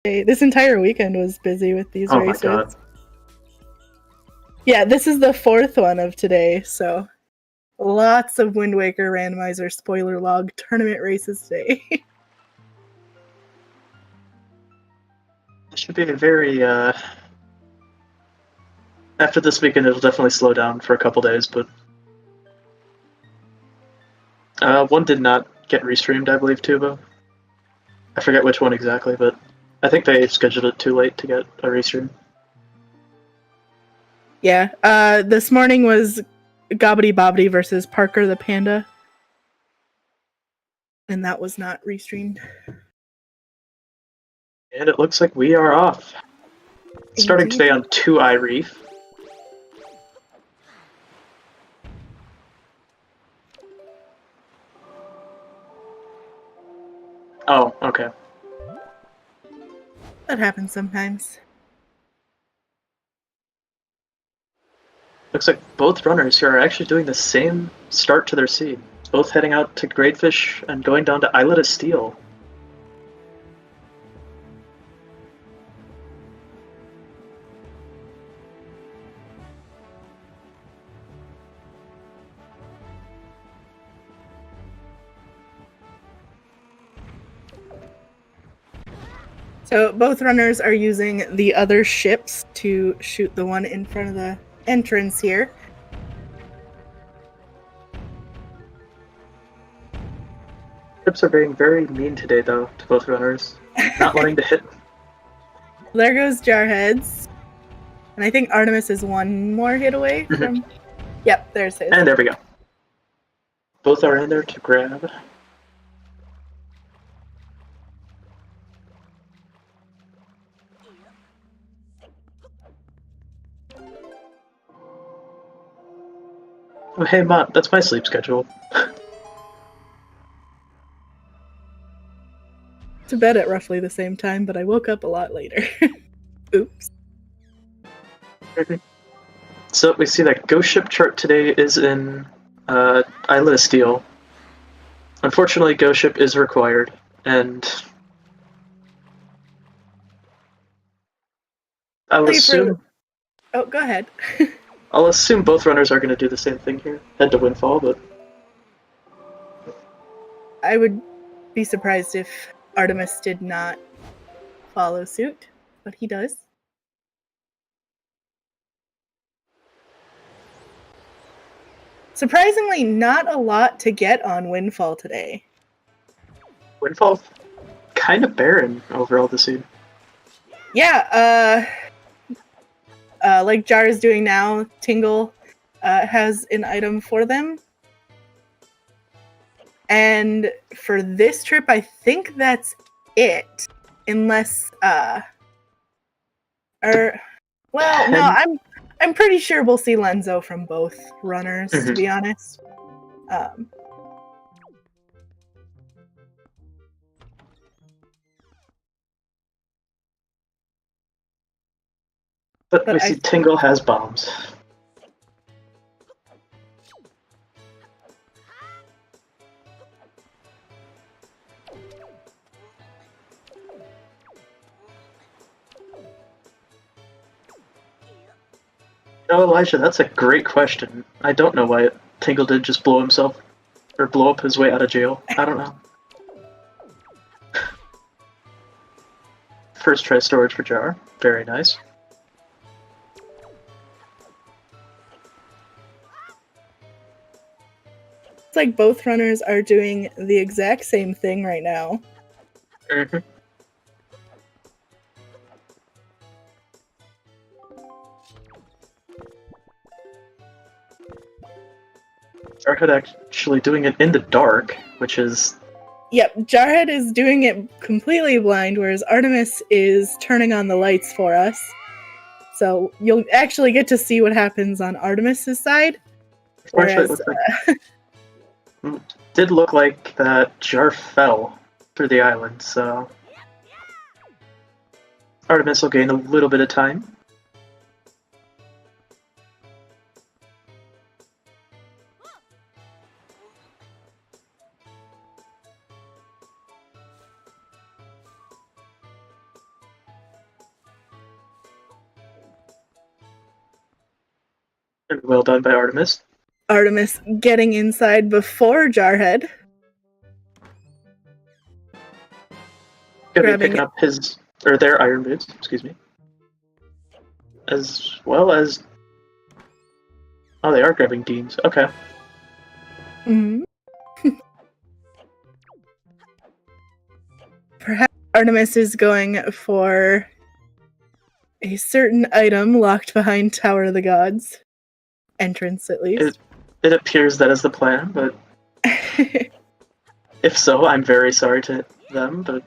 This entire weekend was busy with these races. My God. Yeah, this is the fourth one of today, so lots of Wind Waker Randomizer spoiler log tournament races today. It should be a very, after this weekend, it'll definitely slow down for a couple days, but one did not get restreamed, I believe, too, though. I forget which one exactly, but I think they scheduled it too late to get a restream. Yeah, this morning was Gobbity Bobbity versus Parker the Panda, and that was not restreamed. And it looks like we are off. Starting today on 2i Reef. Oh, okay. That happens sometimes. Looks like both runners here are actually doing the same start to their seed. Both heading out to Gradefish and going down to Islet of Steel. So both runners are using the other ships to shoot the one in front of the entrance here. Ships are being very mean today, though, to both runners. Not wanting to hit. There goes Jarhead's. And I think Artemis is one more hit away from... Yep, there's his. And there we go. Both are in there to grab. Oh, hey, Mott, that's my sleep schedule. To bed at roughly the same time, but I woke up a lot later. Oops. So we see that Ghost Ship chart today is in Islet of Steel. Unfortunately, Ghost Ship is required, and I'll assume... Oh, go ahead. I'll assume both runners are going to do the same thing here. Head to Windfall, but... I would be surprised if Artemis did not follow suit, but he does. Surprisingly, not a lot to get on Windfall today. Windfall's kind of barren overall this seed. Yeah, like Jar is doing now, Tingle has an item for them. And for this trip, I think that's it. Unless, I'm pretty sure we'll see Lenzo from both runners, to be honest. But we see Tingle has bombs. No, Elijah, that's a great question. I don't know why Tingle did just blow himself, or blow up his way out of jail. I don't know. First try storage for Jar. Very nice. It's like both runners are doing the exact same thing right now. Jarhead actually doing it in the dark, which is... Yep, Jarhead is doing it completely blind, whereas Artemis is turning on the lights for us. So you'll actually get to see what happens on Artemis's side. Whereas, did look like that Jar fell through the island, so... Artemis will gain a little bit of time. And well done by Artemis. Artemis getting inside before Jarhead. Gonna be picking up their iron boots, excuse me. As well as... Oh, they are grabbing Dean's. Okay. Mm-hmm. Perhaps Artemis is going for a certain item locked behind Tower of the Gods. Entrance, at least. It appears that is the plan, but... if so, I'm very sorry to them, but...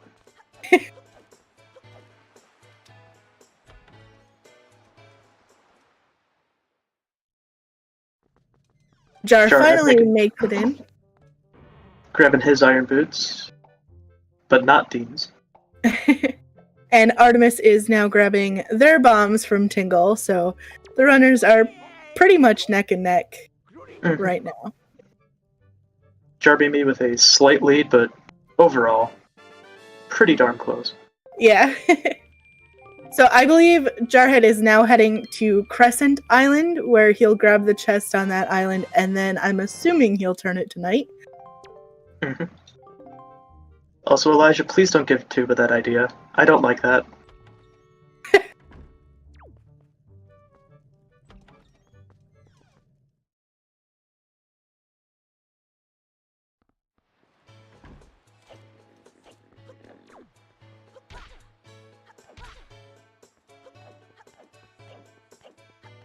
Jar finally makes it in. Grabbing his iron boots, but not Dean's. And Artemis is now grabbing their bombs from Tingle, so the runners are pretty much neck and neck right now. JarheadHME with a slight lead, but overall, pretty darn close. Yeah. So I believe Jarhead is now heading to Crescent Island, where he'll grab the chest on that island, and then I'm assuming he'll turn it to night. Mm-hmm. Also, Elijah, please don't give Tuba that idea. I don't like that.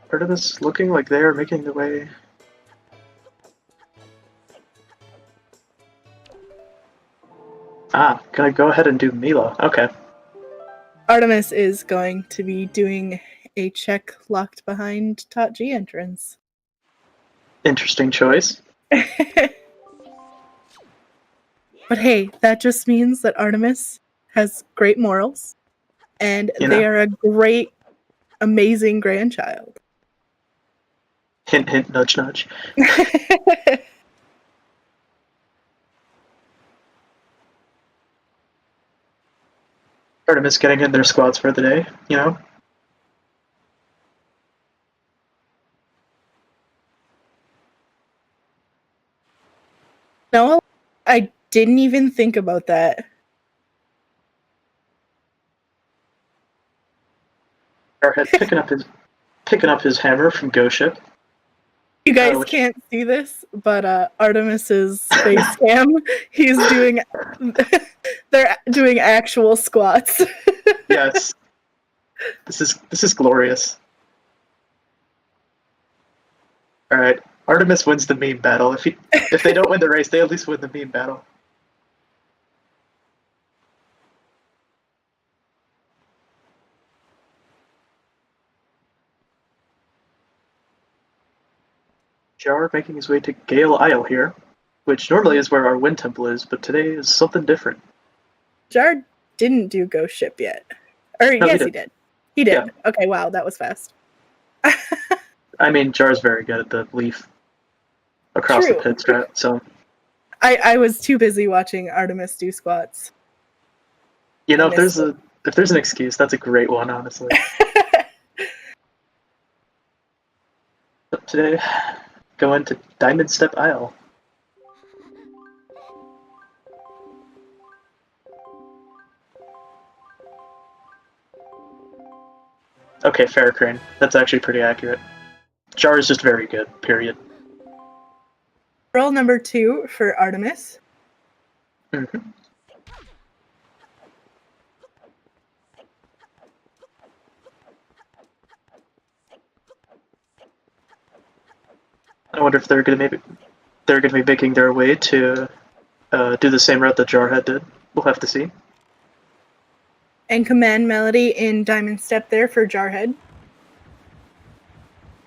Part of this looking like they are making their way. Ah, gonna go ahead and do Mila. Okay. Artemis is going to be doing a check locked behind Tot G entrance. Interesting choice. But hey, that just means that Artemis has great morals, and they are a great, amazing grandchild. Hint, hint, nudge, nudge. Artemis getting in their squads for the day, you know? No, I didn't even think about that. Jarhead picking up his hammer from Ghost Ship. You guys can't see this, but Artemis's face cam, they're doing actual squats. Yes. This is glorious. Alright. Artemis wins the meme battle. If they don't win the race, they at least win the meme battle. Jar making his way to Gale Isle here, which normally is where our wind temple is, but today is something different. Jar didn't do Ghost Ship yet. Or no, yes, he did. He did. Yeah. Okay, wow, that was fast. I mean, Jar's very good at the leaf across the pit strat, so... I was too busy watching Artemis do squats. You know, if there's an excuse, that's a great one, honestly. But today, going to Diamond Step Isle. Okay, fair, Crane. That's actually pretty accurate. Jar is just very good, period. Roll number 2 for Artemis. Mm-hmm. I wonder if they're going to be making their way to do the same route that Jarhead did. We'll have to see. And Command Melody in Diamond Step there for Jarhead.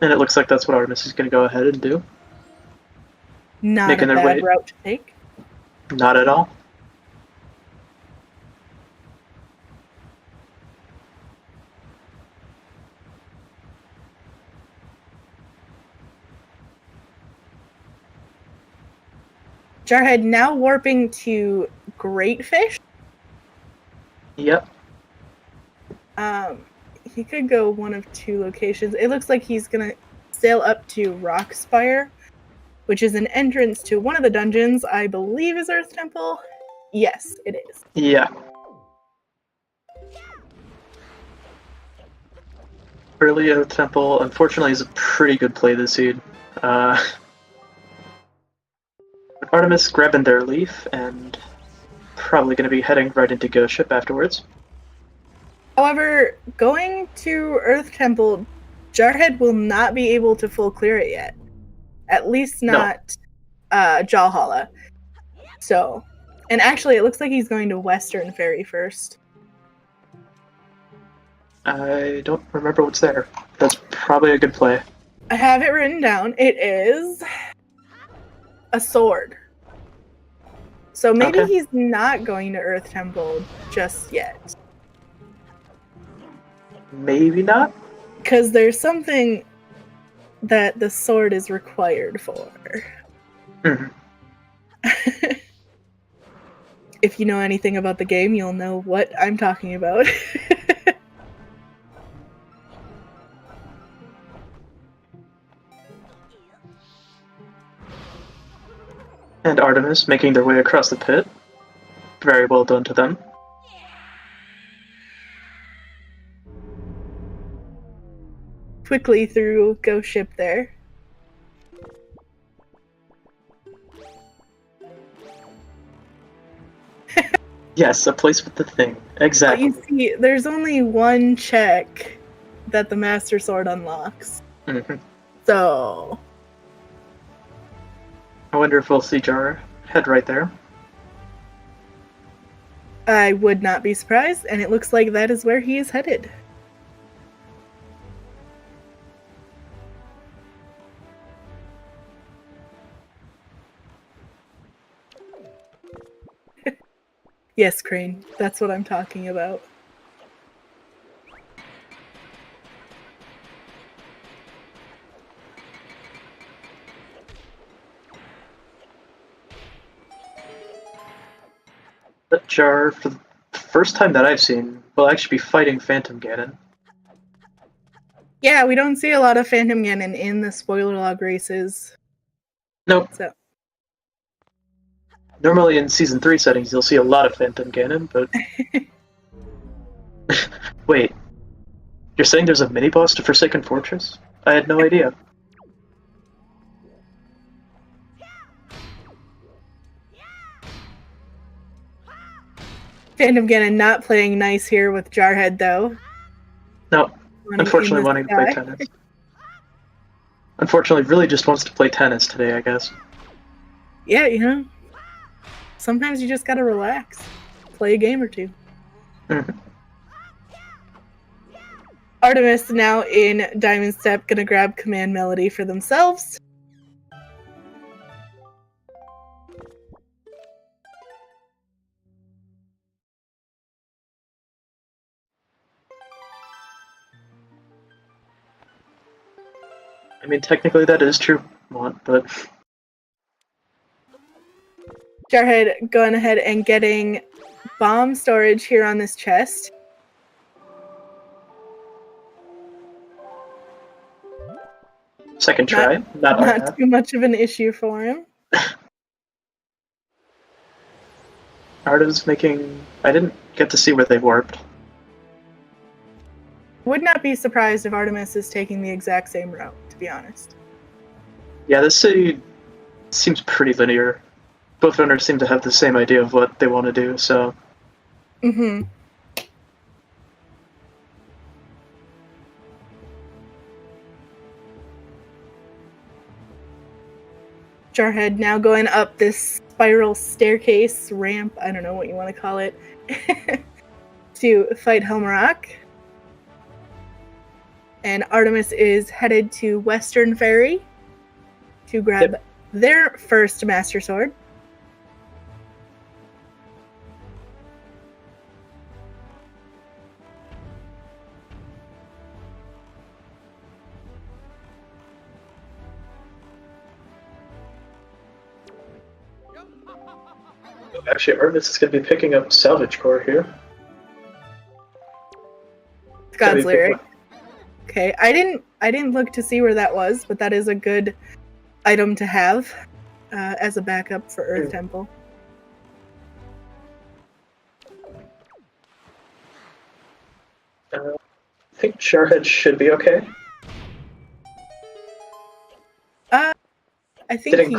And it looks like that's what Artemis is going to go ahead and do. Not a bad route to take. Not at all. Jarhead now warping to Great Fish. Yep. He could go one of 2 locations. It looks like he's gonna sail up to Rockspire, which is an entrance to one of the dungeons. I believe is Earth Temple. Yes, it is. Yeah. Early Earth Temple, unfortunately, is a pretty good play this seed. Artemis grabbing their leaf and probably going to be heading right into Ghost Ship afterwards. However, going to Earth Temple, Jarhead will not be able to full clear it yet. At least not Jalhalla. So, and actually it looks like he's going to Western Ferry first. I don't remember what's there. That's probably a good play. I have it written down. It is a sword. So maybe Okay. he's not going to Earth Temple just yet. Maybe not? Because there's something that the sword is required for. Mm-hmm. If you know anything about the game, you'll know what I'm talking about. And Artemis making their way across the pit. Very well done to them. Quickly through Ghost Ship there. Yes, a place with the thing. Exactly. But you see, there's only one check that the Master Sword unlocks. Mm-hmm. So... I wonder if we'll see Jarhead right there. I would not be surprised, and it looks like that is where he is headed. Yes, Crane, that's what I'm talking about. That Jar, for the first time that I've seen, will actually be fighting Phantom Ganon. Yeah, we don't see a lot of Phantom Ganon in the spoiler log races. Nope. So. Normally in Season 3 settings, you'll see a lot of Phantom Ganon, but... Wait. You're saying there's a mini-boss to Forsaken Fortress? I had no idea. Phantom Ganon not playing nice here with Jarhead, though. No, unfortunately wanting to play tennis. Unfortunately, really just wants to play tennis today, I guess. Yeah, you know. Sometimes you just gotta relax. Play a game or two. Mm-hmm. Artemis now in Diamond Step, gonna grab Command Melody for themselves. I mean, technically that is true, but... Jarhead going ahead and getting bomb storage here on this chest. Second try, not too much of an issue for him. Artemis making... I didn't get to see where they warped. Would not be surprised if Artemis is taking the exact same route, to be honest. Yeah, this city seems pretty linear. Both runners seem to have the same idea of what they want to do, so... Mm-hmm. Jarhead now going up this spiral staircase, ramp, I don't know what you want to call it, to fight Helmarock. And Artemis is headed to Western Ferry to grab their first Master Sword. Actually, Artemis is going to be picking up Salvage Core here. God's Lyric. Okay, I I didn't look to see where that was, but that is a good item to have as a backup for Earth Temple. I think Jarhead should be okay. I think didn't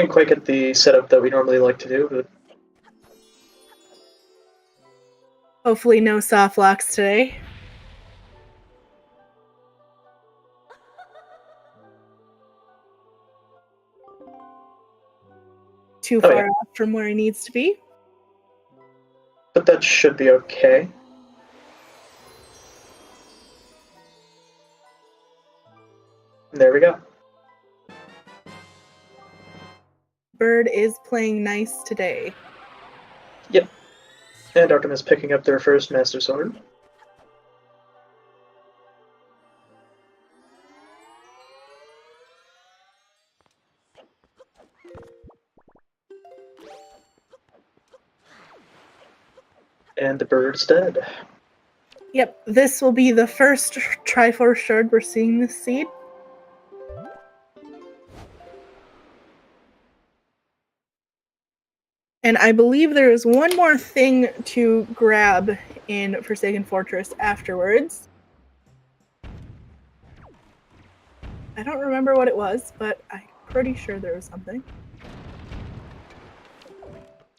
quite get the setup that we normally like to do, but hopefully no soft locks today. Too far off from where he needs to be. But that should be okay. There we go. Bird is playing nice today. Yep. And Artemis picking up their first Master Sword. And the bird's dead. Yep, this will be the first Triforce Shard we're seeing this seed. And I believe there is one more thing to grab in Forsaken Fortress afterwards. I don't remember what it was, but I'm pretty sure there was something.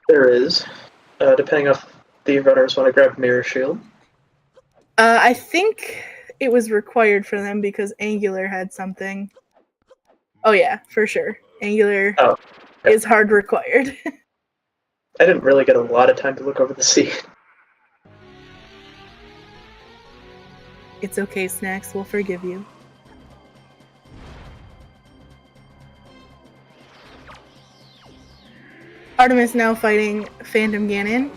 There is, depending if the runners want to grab Mirror Shield. I think it was required for them because Angular had something. Oh yeah, for sure. Angular is hard required. I didn't really get a lot of time to look over the seed. It's okay, Snacks. We'll forgive you. Artemis now fighting Phantom Ganon.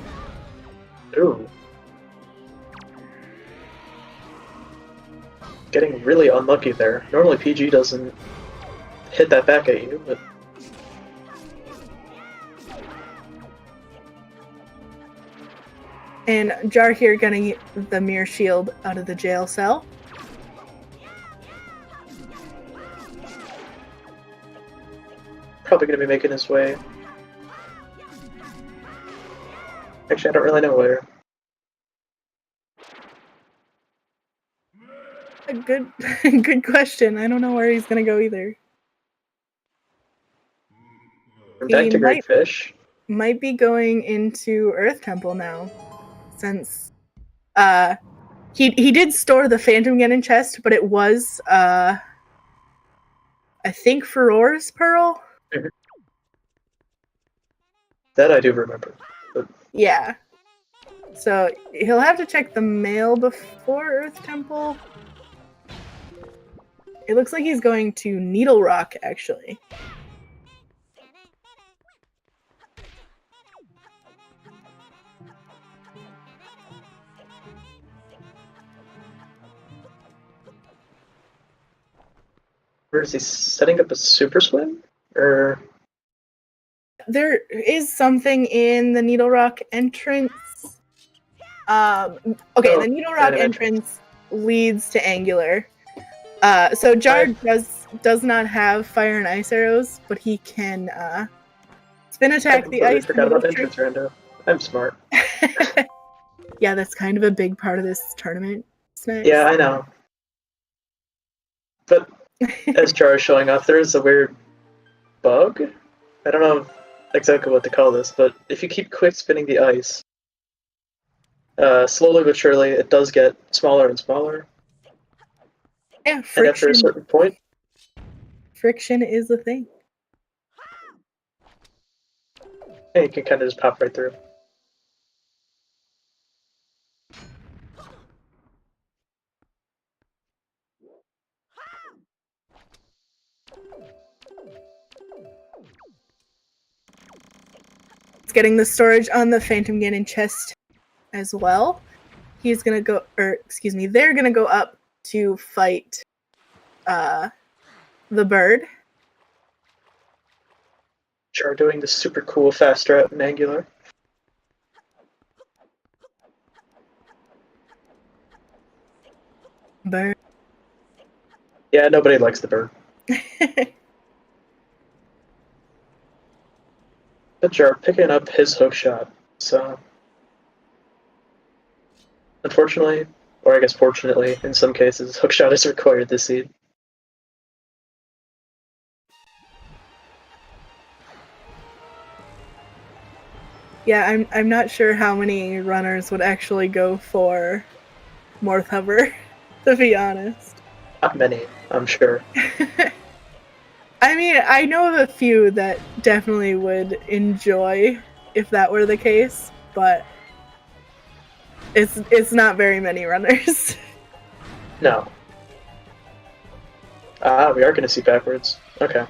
Ooh. Getting really unlucky there. Normally PG doesn't hit that back at you, but... And Jar here getting the Mirror Shield out of the jail cell. Probably going to be making his way. Actually, I don't really know where. A good question. I don't know where he's going to go either. We're back to Great Fish. Might be going into Earth Temple now. Since he did store the Phantom Ganon chest, but it was I think Furore's Pearl. That I do remember. But... yeah. So he'll have to check the mail before Earth Temple. It looks like he's going to Needle Rock, actually. Where is he setting up a super swim? Or there is something in the Needle Rock entrance. The Needle Rock entrance leads to Angular. So Jar does not have fire and ice arrows, but he can spin attack the ice. I forgot about entrance rando. I'm smart. Yeah, that's kind of a big part of this tournament. Nice. Yeah, I know. But as Jar is showing off, there is a weird bug. I don't know exactly what to call this, but if you keep quick spinning the ice, slowly but surely, it does get smaller and smaller. Yeah, friction. And after a certain point, friction is a thing. Yeah, you can kind of just pop right through. It's getting the storage on the Phantom Ganon chest as well. He's gonna go, they're gonna go up to fight the bird. Jar doing the super cool fast strat in Angular. Bird Yeah, nobody likes the bird. But Jar picking up his hook shot. So, unfortunately, or I guess fortunately, in some cases, hook shot is required this seed. Yeah, I'm not sure how many runners would actually go for more cover, to be honest. Not many, I'm sure. I mean, I know of a few that definitely would enjoy if that were the case, but it's not very many runners. No. Ah, we are going to see backwards. Okay.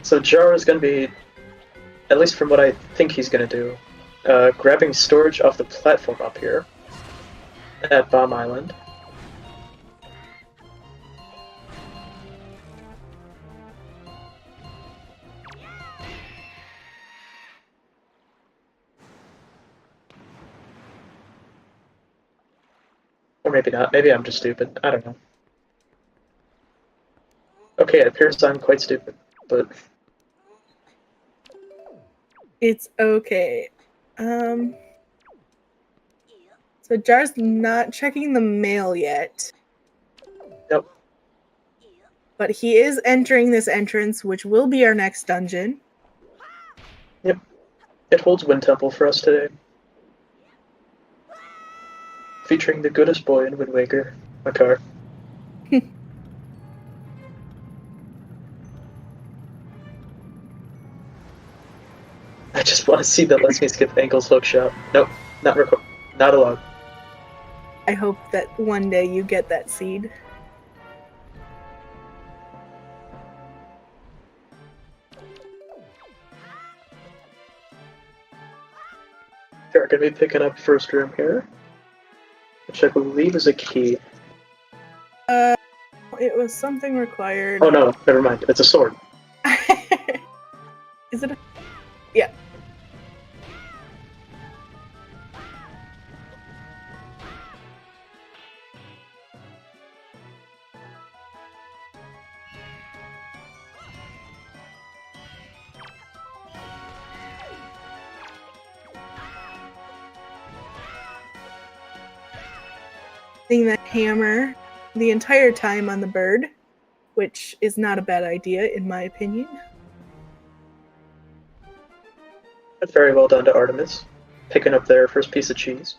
So Jar is going to be, at least from what I think he's going to do, grabbing storage off the platform up here at Bomb Island. Or maybe not. Maybe I'm just stupid. I don't know. Okay, it appears I'm quite stupid, but... It's okay. So Jar's not checking the mail yet. Nope. But he is entering this entrance, which will be our next dungeon. Yep. It holds Wind Temple for us today. Featuring the goodest boy in Wind Waker, Makar. I just want to see that lets me skip Ankle's hook shot. Nope, not allowed. I hope that one day you get that seed. We're going to be picking up first room here, which I believe is a key. It was something required. Oh no, never mind. It's a sword. Is it a... Yeah. That hammer the entire time on the bird, which is not a bad idea in my opinion. But very well done to Artemis, picking up their first piece of cheese.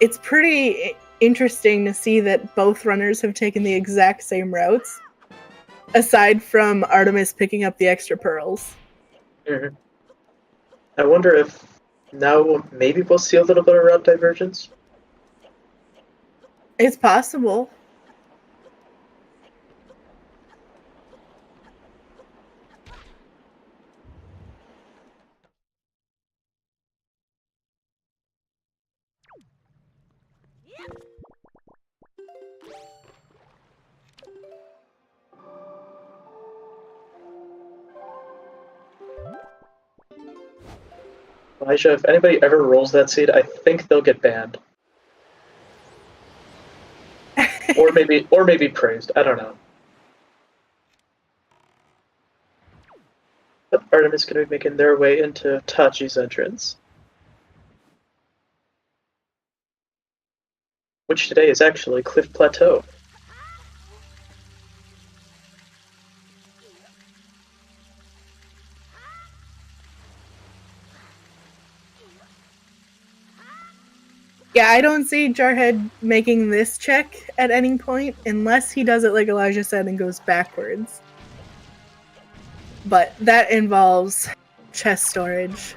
It's pretty interesting to see that both runners have taken the exact same routes, aside from Artemis picking up the extra pearls. Mm-hmm. I wonder if now maybe we'll see a little bit of route divergence. It's possible. Elijah, if anybody ever rolls that seed, I think they'll get banned. or maybe praised. I don't know. But Artemis is going to be making their way into Tachi's entrance, which today is actually Cliff Plateau. Yeah, I don't see Jarhead making this check at any point, unless he does it like Elijah said and goes backwards. But that involves chest storage.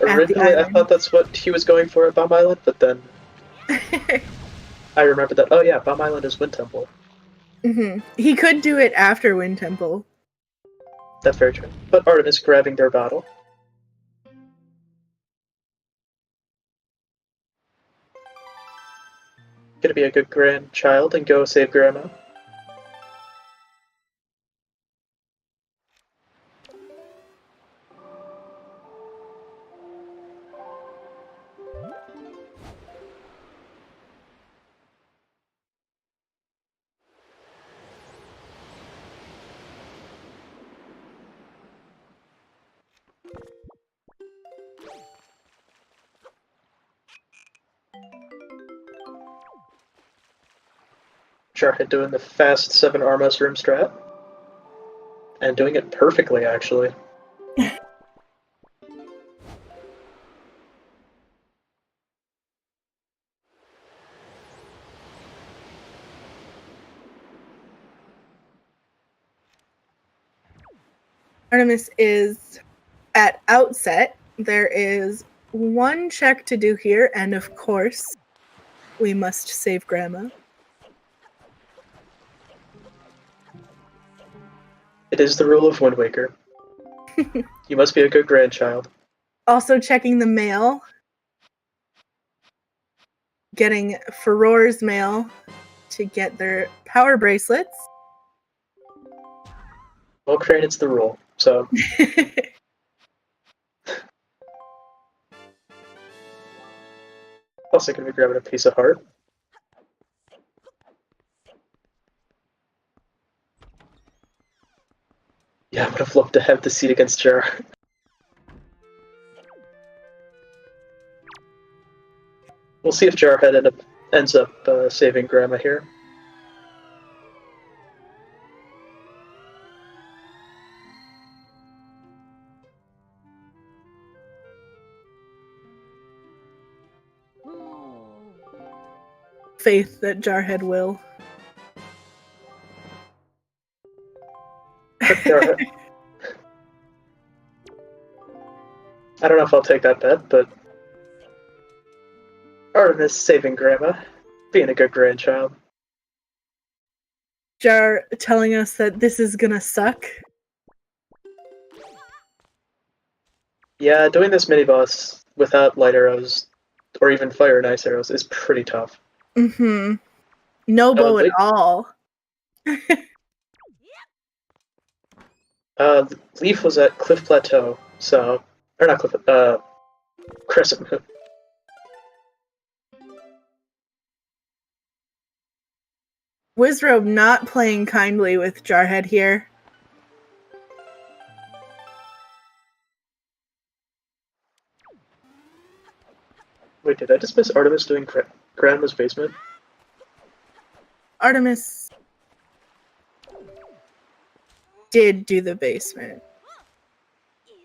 Originally, I thought that's what he was going for at Bomb Island, but then I remembered that, oh yeah, Bomb Island is Wind Temple. Mm-hmm. He could do it after Wind Temple. That's very true. But Artemis grabbing their bottle. Gonna be a good grandchild and go save Grandma. Jarhead doing the fast 7 Armos room strat. And doing it perfectly, actually. Artemis is at outset. There is one check to do here, and of course, we must save Grandma. It is the rule of Wind Waker. You must be a good grandchild. Also checking the mail. Getting Furor's mail to get their power bracelets. Well, Crane, it's the rule, so... Also gonna be grabbing a piece of heart. Yeah, I would have loved to have the seat against Jar. We'll see if Jarhead ends up saving Grandma here. Faith that Jarhead will. Jarhead. I don't know if I'll take that bet, but Artemis saving Grandma, being a good grandchild. Jar telling us that this is gonna suck. Yeah, doing this mini-boss without light arrows, or even fire and ice arrows, is pretty tough. Mm-hmm. No bow at all. Leaf was at Cliff Plateau, so... Or not Cliff, Crescent Moon. Wizrobe not playing kindly with Jarhead here. Wait, did I just miss Artemis doing Grandma's basement? Artemis did do the basement.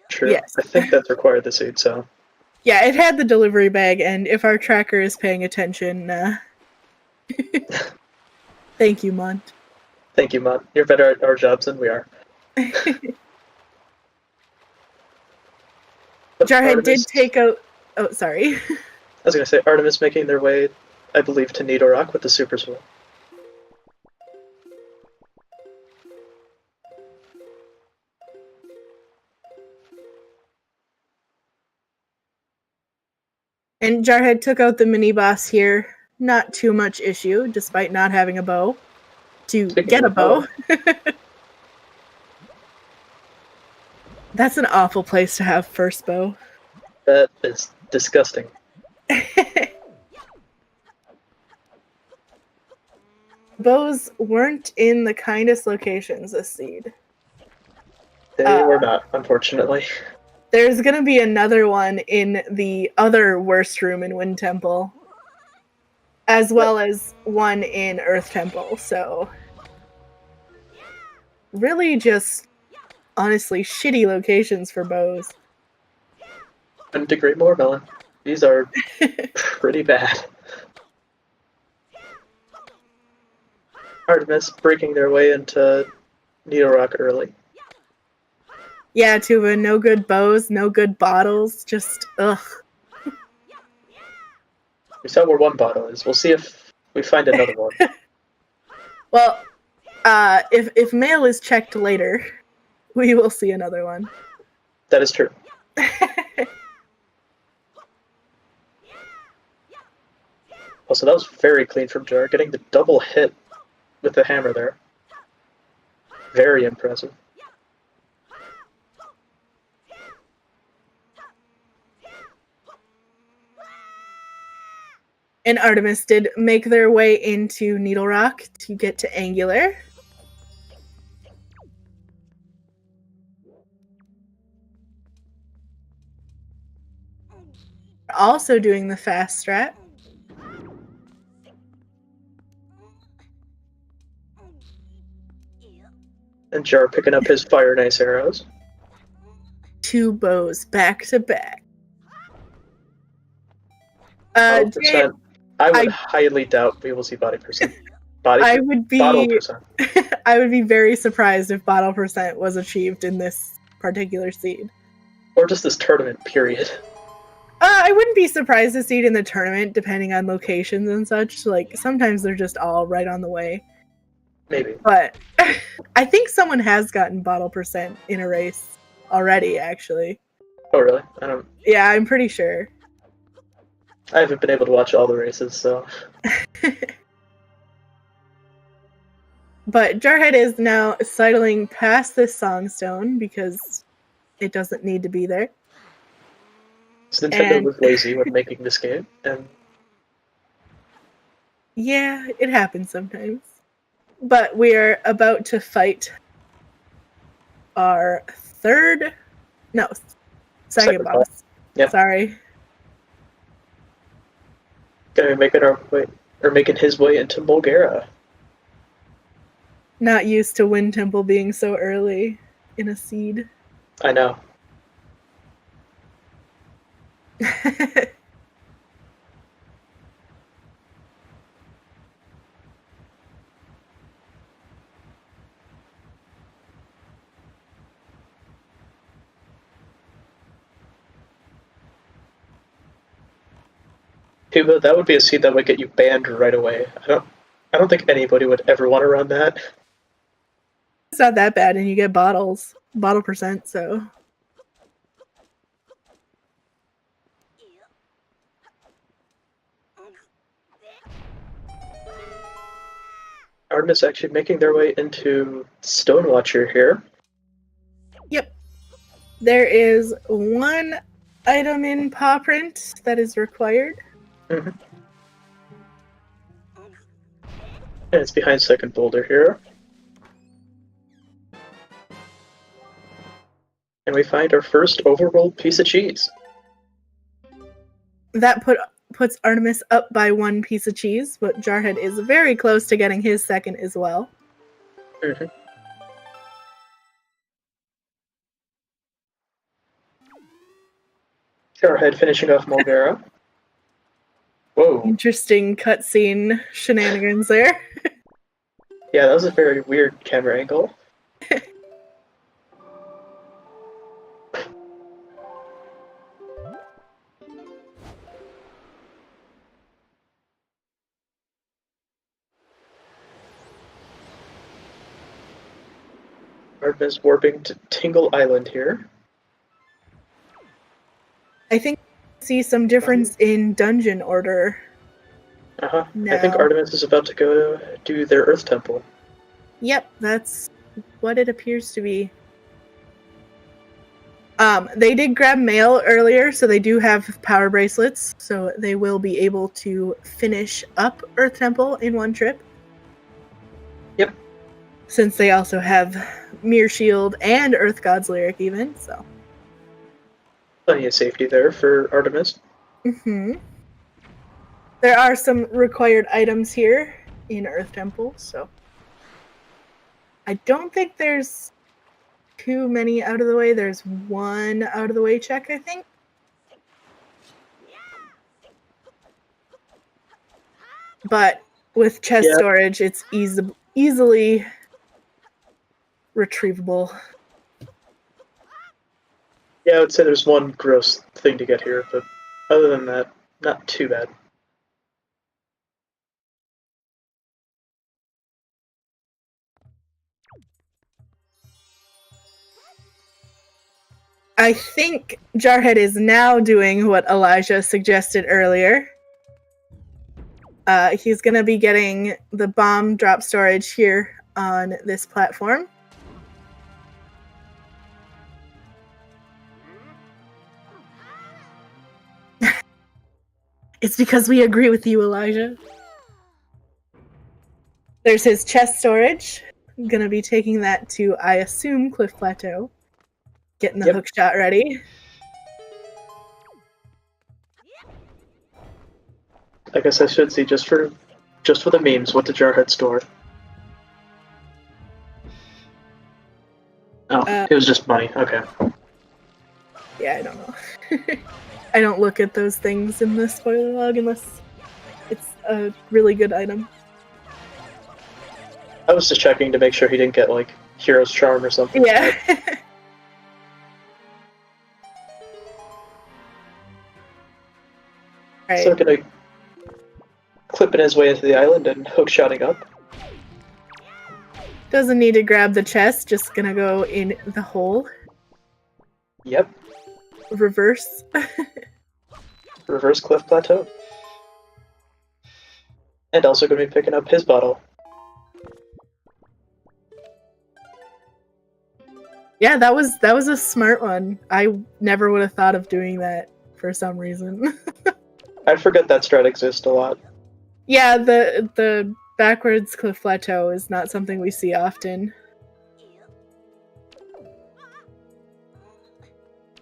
True. Yes. I think that's required the seed, so... Yeah, it had the delivery bag, and if our tracker is paying attention, thank you, Mont. Thank you, Mont. You're better at our jobs than we are. Jarhead did take out... Oh, sorry. I was gonna say, Artemis making their way, I believe, to Needle Rock with the Super Sword. And Jarhead took out the mini-boss here. Not too much issue, despite not having a bow. To get a bow. That's an awful place to have first bow. That is disgusting. Bows weren't in the kindest locations this seed. They were not, unfortunately. There's gonna be another one in the other worst room in Wind Temple, as well as one in Earth Temple, so really just, honestly, shitty locations for bows. Couldn't agree more, Melon. These are pretty bad. Artemis breaking their way into Needle Rock early. Yeah, Tuba, no good bows, no good bottles, just ugh. We saw where one bottle is. We'll see if we find another one. Well, if mail is checked later, we will see another one. That is true. Also, that was very clean from Jar, getting the double hit with the hammer there. Very impressive. And Artemis did make their way into Needle Rock to get to Angular. Also doing the fast strat. And Jar picking up his Fire and Ice arrows. 2 bows back to back. 12%. I would highly doubt we will see body percent. I would be bottle percent. I would be very surprised if bottle percent was achieved in this particular seed. Or just this tournament, period. I wouldn't be surprised to see it in the tournament, depending on locations and such. Like, sometimes they're just all right on the way. Maybe. But I think someone has gotten bottle percent in a race already, actually. Oh, really? Yeah, I'm pretty sure. I haven't been able to watch all the races, so... But Jarhead is now sidling past this Songstone because it doesn't need to be there. Nintendo was lazy when making this game, and... Yeah, it happens sometimes. But we're about to fight our second boss. Yep. Sorry. Gonna make making his way into Bulgaria. Not used to Wind Temple being so early in a seed. I know. But that would be a seed that would get you banned right away. I don't think anybody would ever want to run that. It's not that bad, and you get bottle percent, so... Artemis actually making their way into Stonewatcher here. Yep. There is 1 item in paw print that is required. Mm-hmm. And it's behind second boulder here. And we find our first overrolled piece of cheese. That puts Artemis up by 1 piece of cheese, but Jarhead is very close to getting his second as well. Mm-hmm. Jarhead finishing off Mulgara. Whoa. Interesting cutscene shenanigans there. Yeah, that was a very weird camera angle. Artemis warping to Tingle Island here. I think I see some difference in dungeon order. I now. think Artemis is about to go do their Earth Temple. Yep, that's what it appears to be. They did grab mail earlier, so they do have power bracelets, so they will be able to finish up Earth Temple in 1 trip. Yep. Since they also have Mirror Shield and Earth God's Lyric even, so. Plenty of safety there for Artemis. Mm-hmm. There are some required items here in Earth Temple, so. I don't think there's too many out of the way. There's 1 out of the way check, I think. But with chest storage, it's easily retrievable. Yeah, I would say there's 1 gross thing to get here, but other than that, not too bad. I think Jarhead is now doing what Elijah suggested earlier. He's going to be getting the bomb drop storage here on this platform. It's because we agree with you, Elijah. There's his chest storage. I'm going to be taking that to, I assume, Cliff Plateau. Getting the hook shot ready. I guess I should see just for the memes what did Jarhead store. Oh, it was just money. Okay. Yeah, I don't know. I don't look at those things in the spoiler log unless it's a really good item. I was just checking to make sure he didn't get, like, Hero's Charm or something. Yeah. Right. So gonna clipping his way into the island and hookshotting up. Doesn't need to grab the chest, just gonna go in the hole. Yep. Reverse. Reverse Cliff Plateau. And also gonna be picking up his bottle. Yeah, that was a smart one. I never would have thought of doing that for some reason. I forget that strat exists a lot. Yeah, the backwards cliff plateau is not something we see often.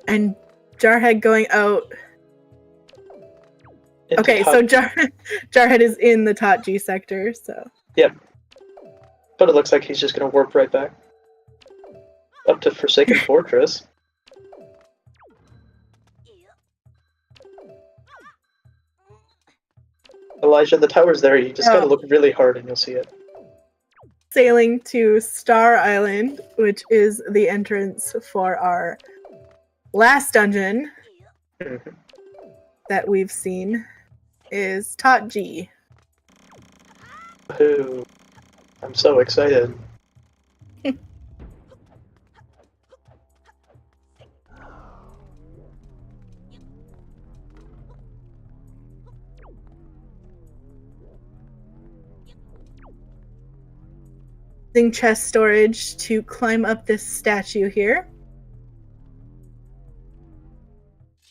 And Jarhead going out. Okay, so Jarhead is in the top G sector, so. Yep. But it looks like he's just gonna warp right back. Up to Forsaken Fortress. Elijah, the tower's there. You just gotta look really hard and you'll see it. Sailing to Star Island, which is the entrance for our last dungeon that we've seen, is Tot G. Ooh, I'm so excited. Using chest storage to climb up this statue here.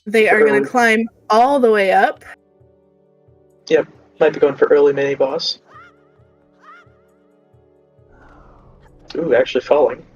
They are going to climb all the way up. Yep, might be going for early mini boss. Ooh, actually falling.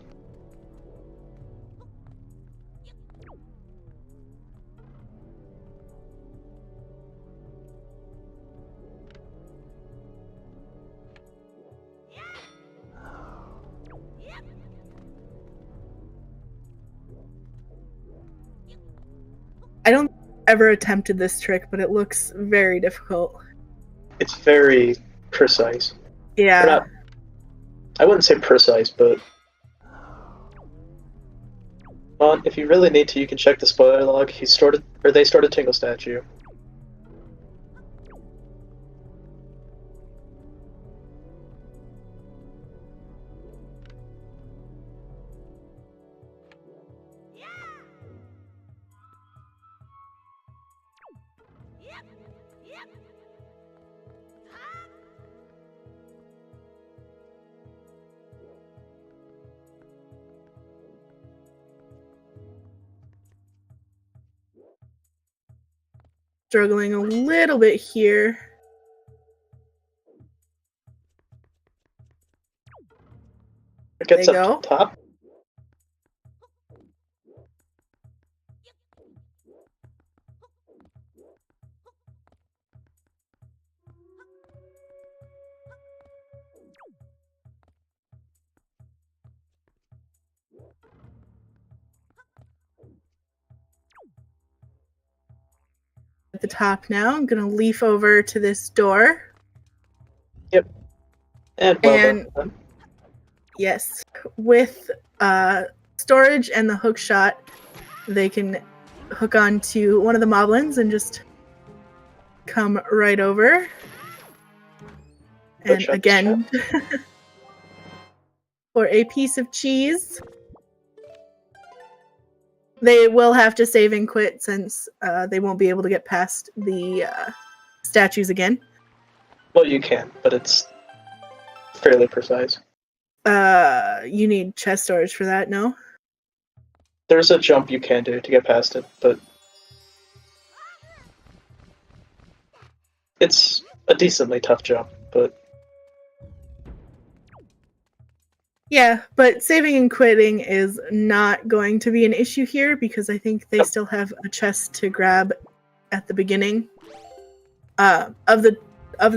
I don't ever attempted this trick, but it looks very difficult. It's very precise. Yeah. I wouldn't say precise, but if you really need to, you can check the spoiler log. They stored a Tingle statue. Struggling a little bit here. It gets up to the top. At the top now, I'm gonna leaf over to this door. Yep. And well, yes, with storage and the hook shot, they can hook onto one of the moblins and just come right over. And again, for a piece of cheese. They will have to save and quit since they won't be able to get past the statues again. Well, you can, but it's fairly precise. You need chest storage for that, no? There's a jump you can do to get past it, but it's a decently tough jump, but yeah, but saving and quitting is not going to be an issue here because I think they still have a chest to grab at the beginning of the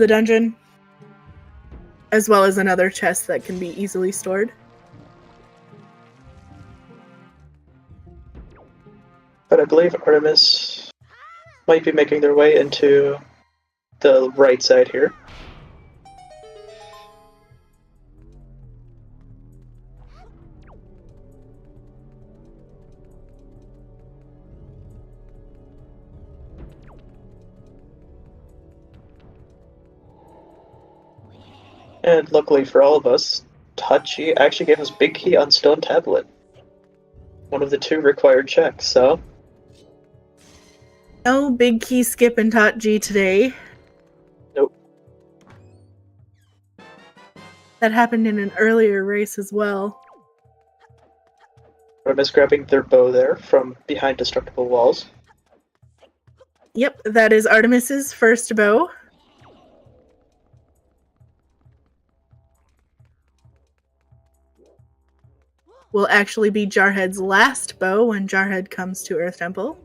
dungeon, as well as another chest that can be easily stored. But I believe Artemis might be making their way into the right side here. And luckily for all of us, Tachi actually gave us Big Key on Stone Tablet. One of the 2 required checks, so... No big key skip in Tachi today. Nope. That happened in an earlier race as well. Artemis grabbing their bow there from behind destructible walls. Yep, that is Artemis's first bow. Will actually be Jarhead's last bow when Jarhead comes to Earth Temple.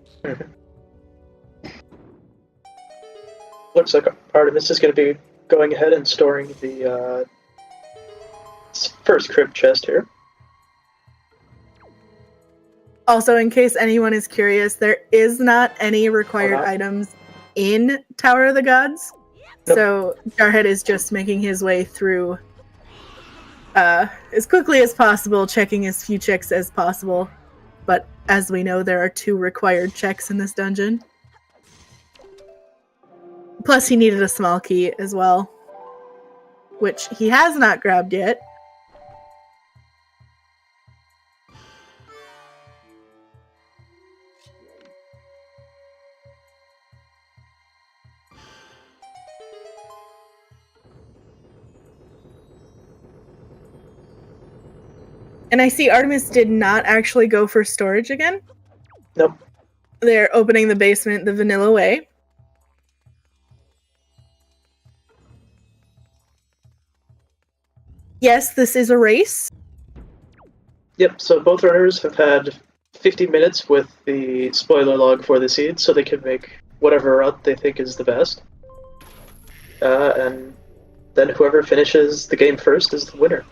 Looks like Artemis is going to be going ahead and storing the first crypt chest here. Also, in case anyone is curious, there is not any required items in Tower of the Gods. Nope. So Jarhead is just making his way through as quickly as possible, checking as few checks as possible. But as we know, there are 2 required checks in this dungeon. Plus, he needed a small key as well, which he has not grabbed yet. And I see Artemis did not actually go for storage again. Nope. They're opening the basement the vanilla way. Yes, this is a race. Yep, so both runners have had 50 minutes with the spoiler log for the seed, so they can make whatever route they think is the best. And then whoever finishes the game first is the winner.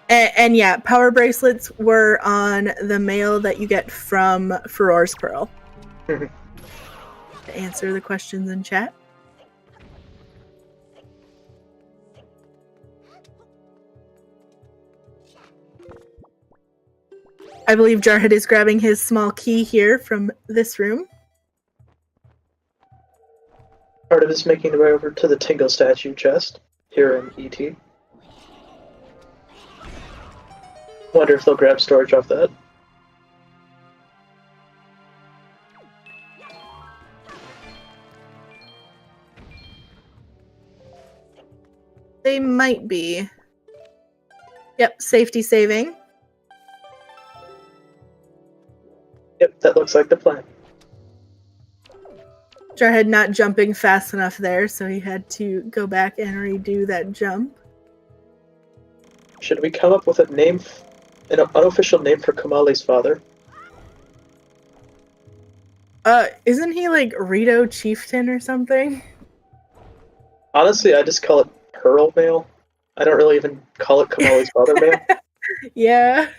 And yeah, power bracelets were on the mail that you get from Furor's Pearl. To answer the questions in chat. I believe Jarhead is grabbing his small key here from this room. Artemis making their way over to the Tingle statue chest here in ET. Wonder if they'll grab storage off that. They might be. Yep, safety saving. Yep, that looks like the plan. Jarhead not jumping fast enough there, so he had to go back and redo that jump. Should we come up with a name, an unofficial name for Kamali's father? Isn't he like Rito Chieftain or something? Honestly, I just call it Pearl Mail. I don't really even call it Kamali's father mail. Yeah.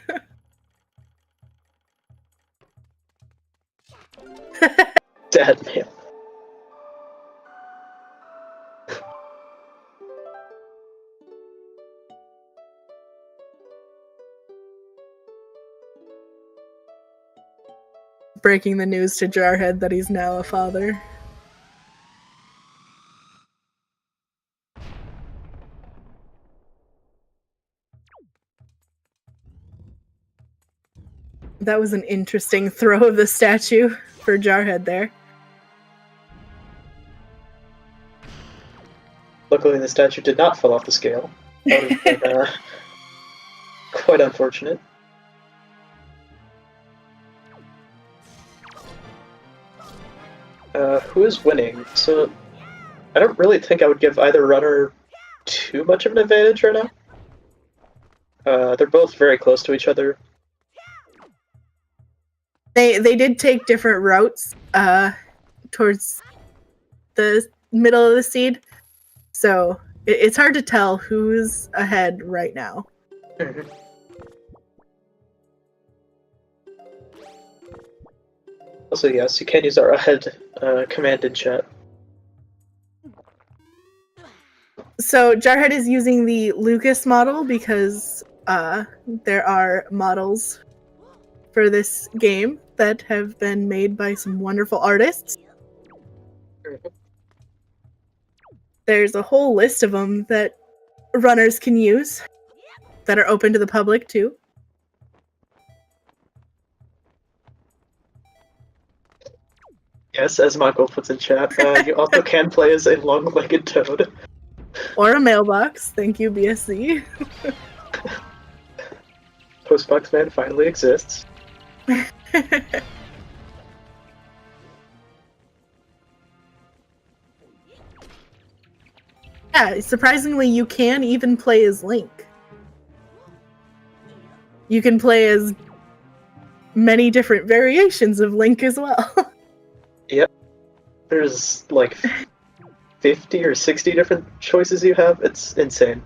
Dad mail. Breaking the news to Jarhead that he's now a father. That was an interesting throw of the statue for Jarhead there. Luckily, the statue did not fall off the scale. That would have been quite unfortunate. Who is winning? So, I don't really think I would give either runner too much of an advantage right now. They're both very close to each other. They did take different routes towards the middle of the seed, so it's hard to tell who's ahead right now. Also, yes, you can use our head command in chat. So Jarhead is using the Lucas model because there are models for this game that have been made by some wonderful artists. There's a whole list of them that runners can use that are open to the public too. Yes, as Michael puts in chat, you also can play as a long-legged toad. Or a mailbox. Thank you, BSC. Postbox Man finally exists. Yeah, surprisingly, you can even play as Link. You can play as many different variations of Link as well. Yep. There's like 50 or 60 different choices you have. It's insane.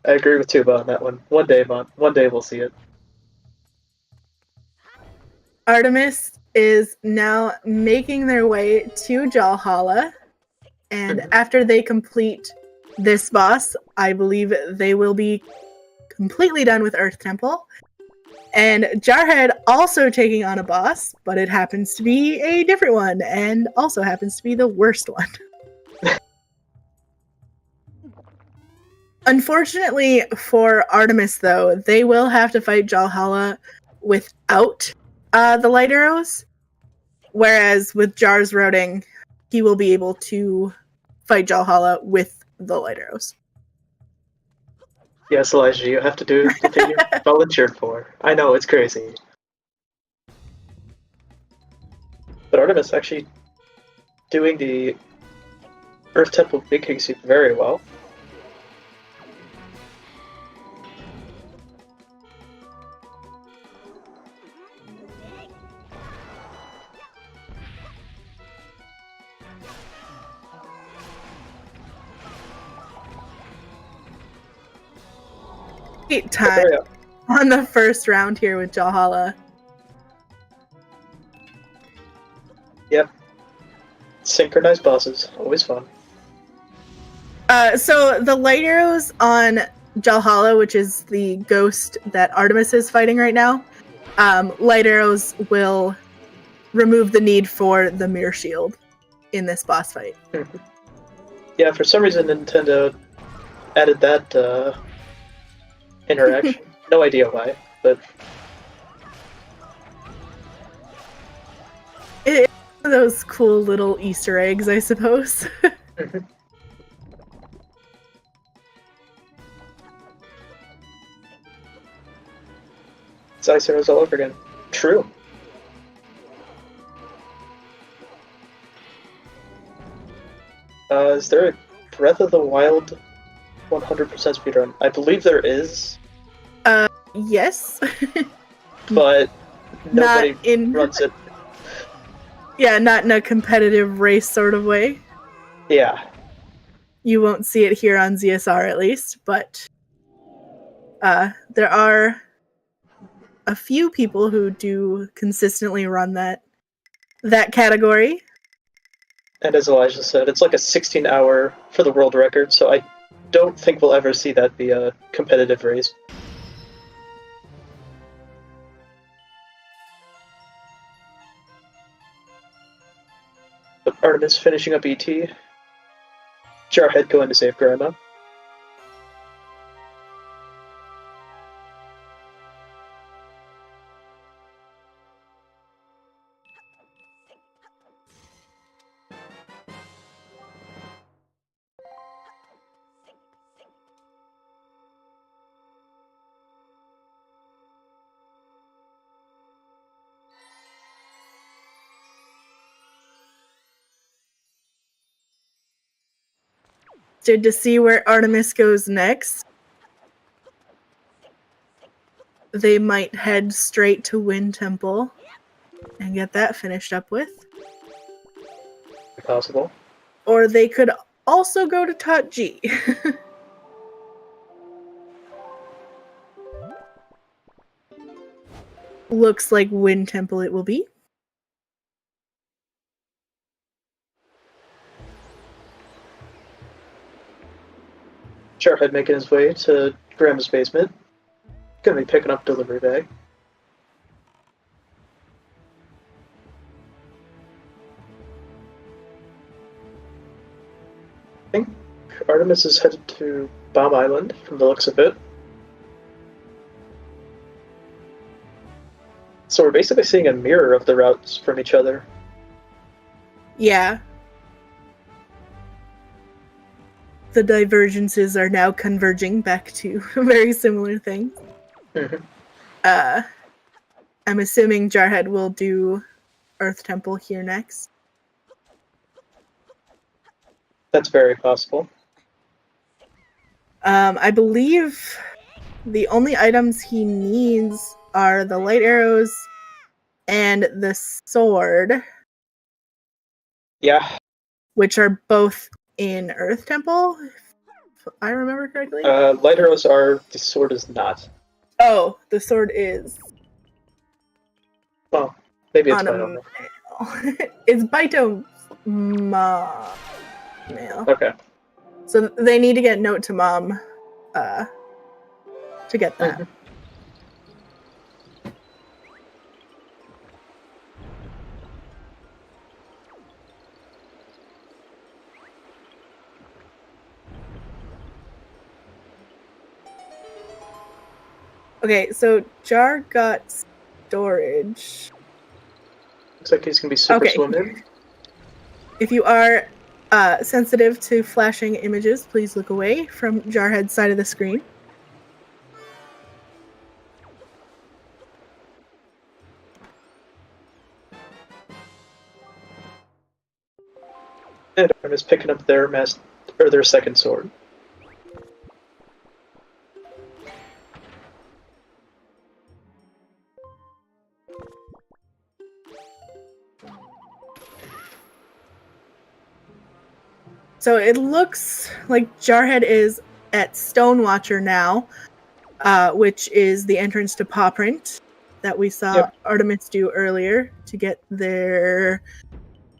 I agree with Tuba on that one. One day we'll see it. Artemis is now making their way to Jalhalla, and after they complete this boss, I believe they will be completely done with Earth Temple. And Jarhead also taking on a boss, but it happens to be a different one, and also happens to be the worst one. Unfortunately for Artemis, though, they will have to fight Jalhalla without the light arrows, whereas with Jar's routing, he will be able to fight Jalhalla with the light arrows. Yes, Elijah, you have to do the thing you volunteered for. I know, it's crazy. But Artemis actually doing the Earth Temple Big King Sweep very well. Time on the first round here with Jalhalla. Yep. Synchronized bosses, always fun. So the light arrows on Jalhalla, which is the ghost that Artemis is fighting right now, light arrows will remove the need for the mirror shield in this boss fight. Yeah, for some reason Nintendo added that interaction. No idea why, but It's one of those cool little Easter eggs, I suppose. it's Ice Arrows all over again. True. Is there a Breath of the Wild 100% speedrun? I believe there is. Yes. But nobody not runs it. Yeah, not in a competitive race sort of way. Yeah. You won't see it here on ZSR at least, but there are a few people who do consistently run that category. And as Elijah said, it's like a 16-hour for the world record, so I don't think we'll ever see that be a competitive race. But Artemis finishing up ET. Jarhead going to save Grandma. To see where Artemis goes next. They might head straight to Wind Temple and get that finished up with. Possible. Or they could also go to Tot G. looks like Wind Temple it will be. Jarhead making his way to Grandma's basement. Gonna be picking up delivery bag. I think Artemis is headed to Bomb Island from the looks of it. So we're basically seeing a mirror of the routes from each other. Yeah. The divergences are now converging back to very similar things. Mm-hmm. I'm assuming Jarhead will do Earth Temple here next. That's very possible. I believe the only items he needs are the light arrows and the sword. Yeah. Which are both in Earth Temple, if I remember correctly. Light arrows are, the sword is not. Oh, the sword is. Well, maybe it's on fine a on male. It's Baito male. Okay. So they need to get note to mom to get that. Mm-hmm. Okay, so Jar got storage. Looks like he's gonna be super swimming. If you are sensitive to flashing images, please look away from Jarhead's side of the screen. And Artemis picking up their their second sword. So it looks like Jarhead is at Stonewatcher now, which is the entrance to Paw Print that we saw Artemis do earlier to get their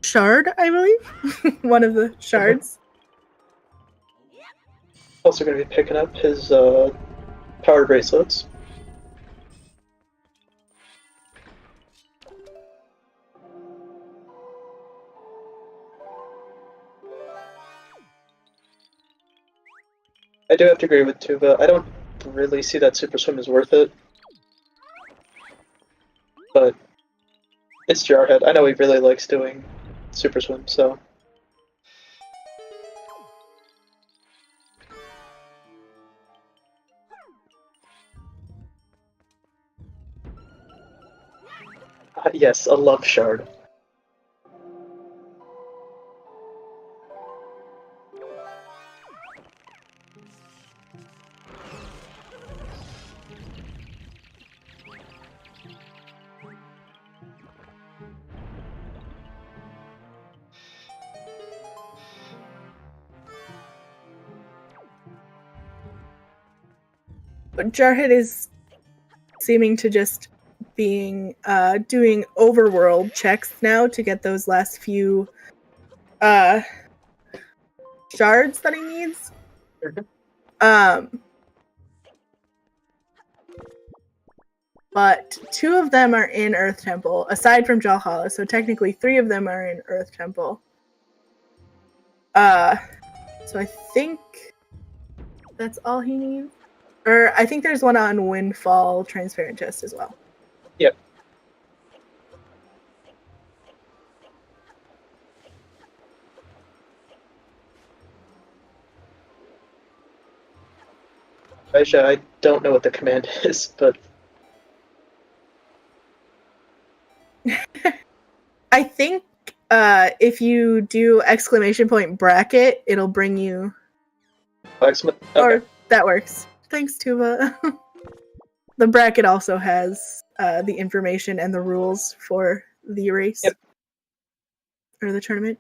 shard, I believe. One of the shards. Also going to be picking up his power bracelets. I do have to agree with Tuva. I don't really see that Super Swim is worth it. But it's Jarhead. I know he really likes doing Super Swim, so. Yes, a love shard. But Jarhead is seeming to just being doing overworld checks now to get those last few shards that he needs. But 2 of them are in Earth Temple, aside from Valhalla, so technically 3 of them are in Earth Temple. So I think that's all he needs. Or I think there's one on Windfall Transparent Chest as well. Yep. Aisha, I don't know what the command is, but... I think if you do exclamation point bracket, it'll bring you... Okay. Or that works. Thanks, Tuva. The bracket also has the information and the rules for the race. Yep. Or the tournament.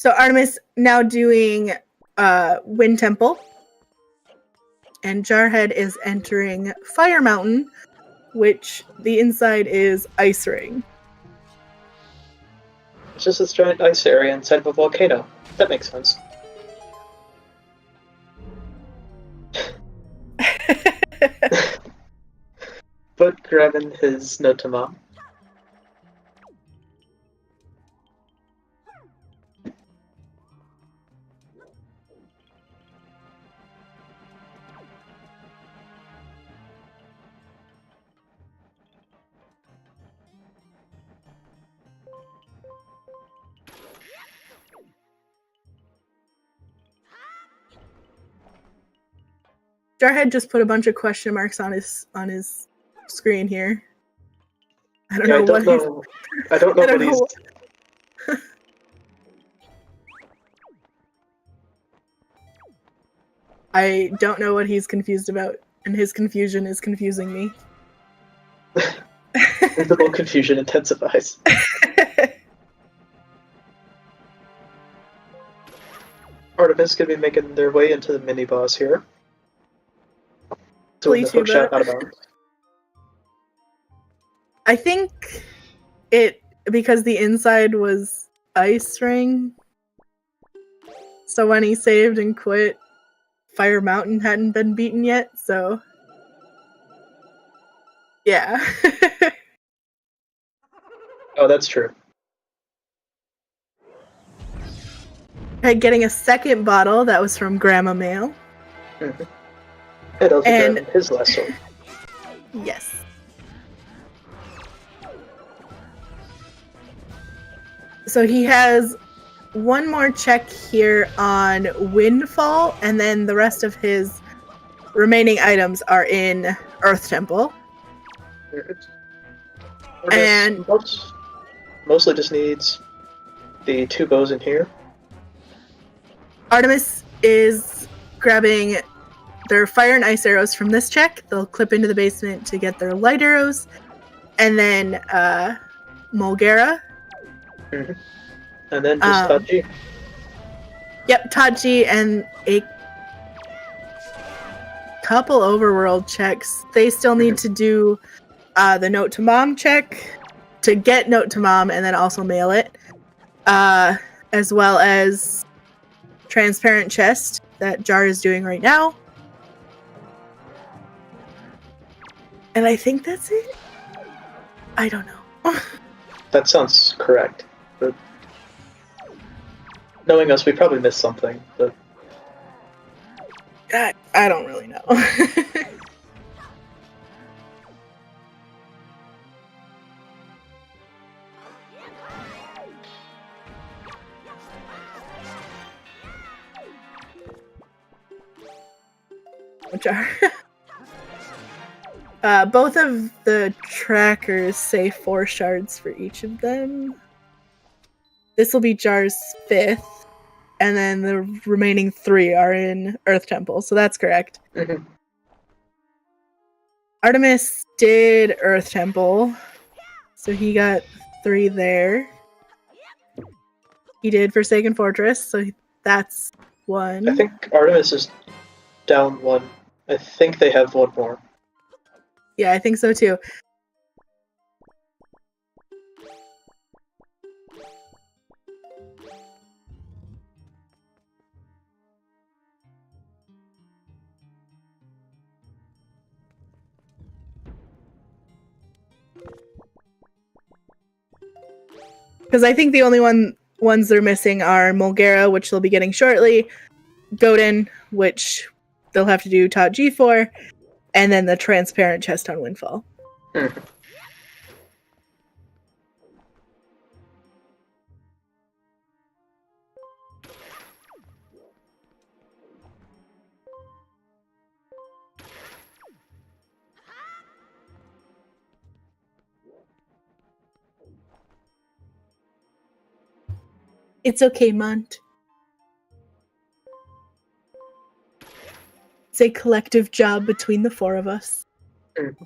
So Artemis now doing Wind Temple. And Jarhead is entering Fire Mountain, which the inside is Ice Ring. It's just this giant ice area inside of a volcano. That makes sense. But grabbing his note to mom. Jarhead just put a bunch of question marks on his screen here. I don't know what he's. I don't know what he's. I don't know what he's confused about, and his confusion is confusing me. Visible confusion intensifies. Artemis gonna be making their way into the mini boss here. Doing the hook shot out of bounds. I think because the inside was Ice Ring. So when he saved and quit, Fire Mountain hadn't been beaten yet, so yeah. Oh, that's true. Okay, getting a second bottle that was from Grandma Mail. Mm-hmm. And also grabbing his last sword. Yes. So he has one more check here on Windfall, and then the rest of his remaining items are in Earth Temple. And mostly just needs the 2 bows in here. Artemis is grabbing their fire and ice arrows from this check. They'll clip into the basement to get their light arrows. And then Mulgara. Mm-hmm. And then just Tachi. Yep, Tachi and a couple overworld checks. They still need to do the note to mom check to get note to mom and then also mail it. As well as transparent chest that Jar is doing right now. And I think that's it. I don't know. That sounds correct. But knowing us, we probably missed something. But I don't really know. Which are both of the trackers say 4 shards for each of them. This will be Jar's 5th, and then the remaining 3 are in Earth Temple, so that's correct. Mm-hmm. Artemis did Earth Temple, so he got 3 there. He did Forsaken Fortress, so that's 1. I think Artemis is down 1. I think they have 1 more. Yeah, I think so too. Because I think the only ones they're missing are Mulgara, which they'll be getting shortly, Godin, which they'll have to do Tot G for, and then the transparent chest on Windfall. Mm-hmm. It's okay, Mont. It's a collective job between the 4 of us. Mm-hmm.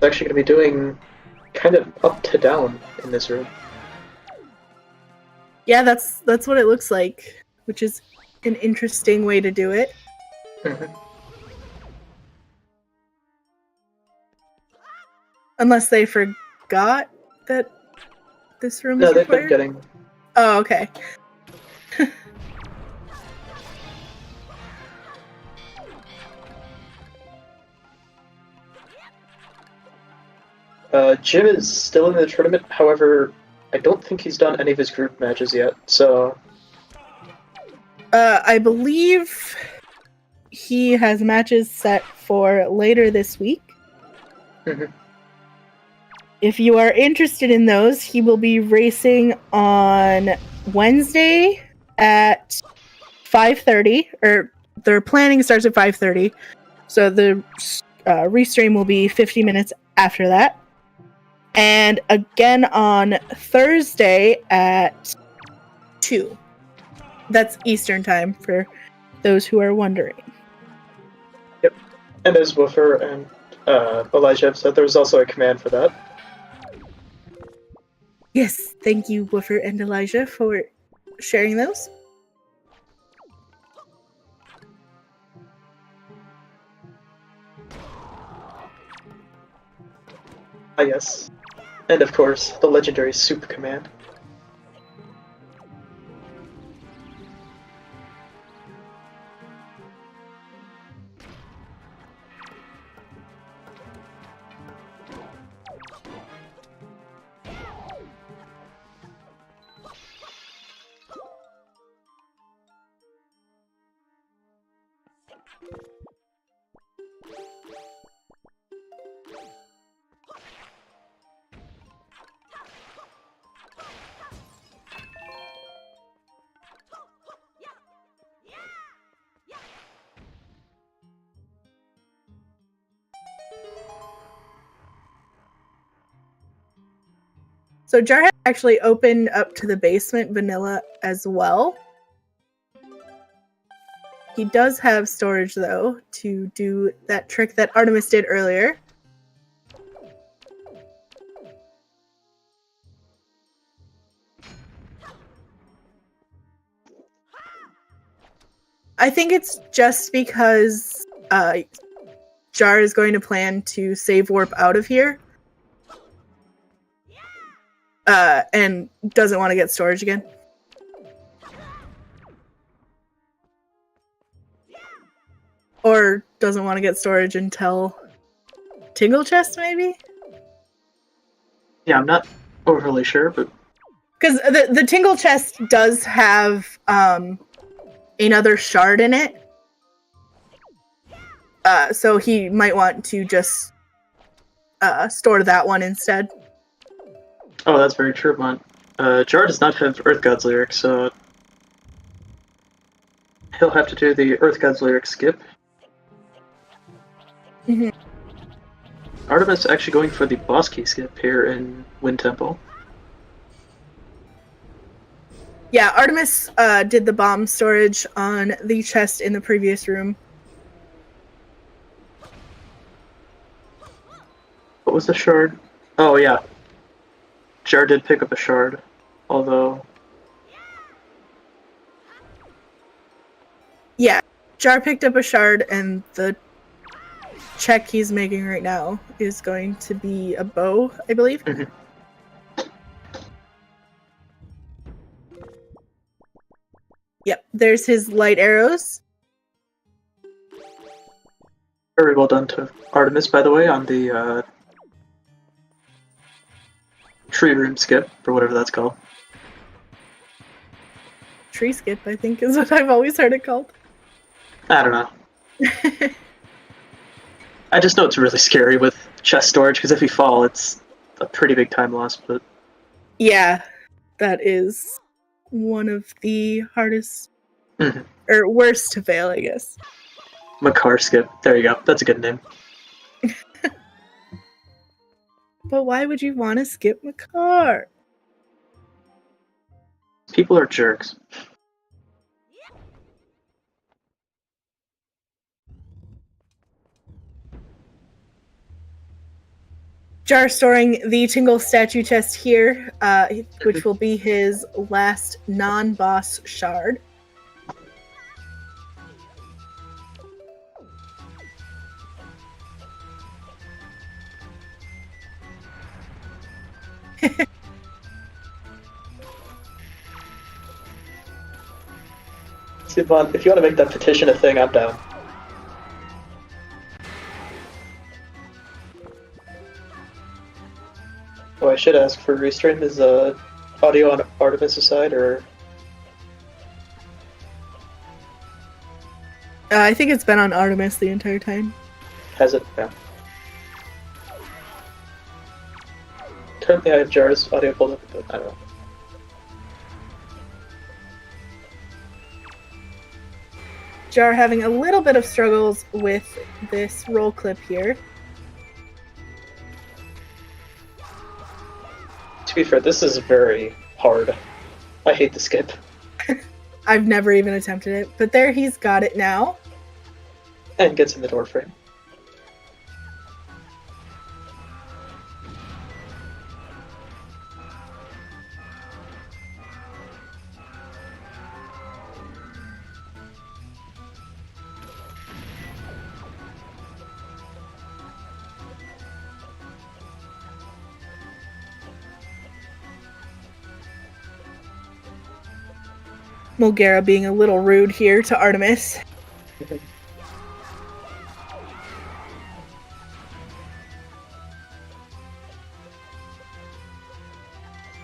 actually going to be doing kind of up to down in this room. Yeah, that's what it looks like, which is an interesting way to do it. Mm-hmm. Unless they forgot that this room No, is they've been required. getting... Oh, okay. Jim is still in the tournament, however, I don't think he's done any of his group matches yet, so... I believe he has matches set for later this week. Mhm. If you are interested in those, he will be racing on Wednesday at 5:30, or their planning starts at 5:30, so the restream will be 50 minutes after that. And again on Thursday at 2. That's Eastern time for those who are wondering. Yep. And as Woofer and Elijah have said, there was also a command for that. Yes, thank you, Woofer and Elijah, for sharing those. Ah, yes. And of course, the legendary Soup command. So Jarhead actually opened up to the basement vanilla as well. He does have storage, though, to do that trick that Artemis did earlier. I think it's just because Jar is going to plan to save warp out of here. And doesn't want to get storage again. Or doesn't want to get storage until Tingle Chest, maybe? Yeah, I'm not overly sure, but... Because the Tingle Chest does have another shard in it. So he might want to just store that one instead. Oh, that's very true, man. Jar does not have Earth God's lyrics, so... he'll have to do the Earth God's lyrics skip. Mm-hmm. Artemis actually going for the boss key skip here in Wind Temple. Yeah, Artemis did the bomb storage on the chest in the previous room. What was the shard? Oh, yeah. Jar did pick up a shard, although... Yeah, Jar picked up a shard, and the check he's making right now is going to be a bow, I believe. Mm-hmm. Yep, there's his light arrows. Very well done to Artemis, by the way, on the tree room skip, or whatever that's called. Tree skip, I think, is what I've always heard it called. I don't know. I just know it's really scary with chest storage, because if you fall, it's a pretty big time loss, but... Yeah, that is one of the hardest, or worst to fail, I guess. Makar skip. There you go. That's a good name. But why would you want to skip Makar? People are jerks. Jar storing the Tingle statue chest here, which will be his last non-boss shard. See, Vaughn, if you want to make that petition a thing, I'm down. Oh, I should ask for restraint. Is audio on Artemis' side, or I think it's been on Artemis the entire time. has it? Yeah. Currently, I have Jar's audio pulled up, but I don't know. Jar having a little bit of struggles with this roll clip here. To be fair, this is very hard. I hate the skip. I've never even attempted it, but there he's got it now. And gets in the door frame. Mulgara being a little rude here to Artemis.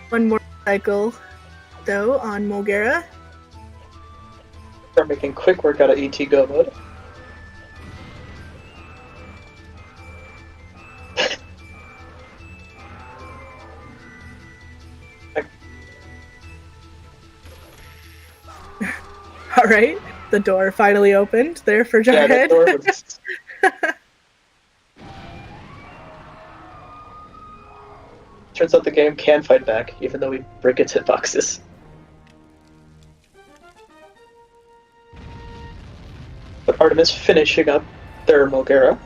One more cycle, though, on Mulgara. Start making quick work out of ET Go mode. All right, the door finally opened there for Yeah, that Jarhead. door was... Turns out the game can fight back, even though we break its hitboxes. But Artemis finishing up their Mulgara.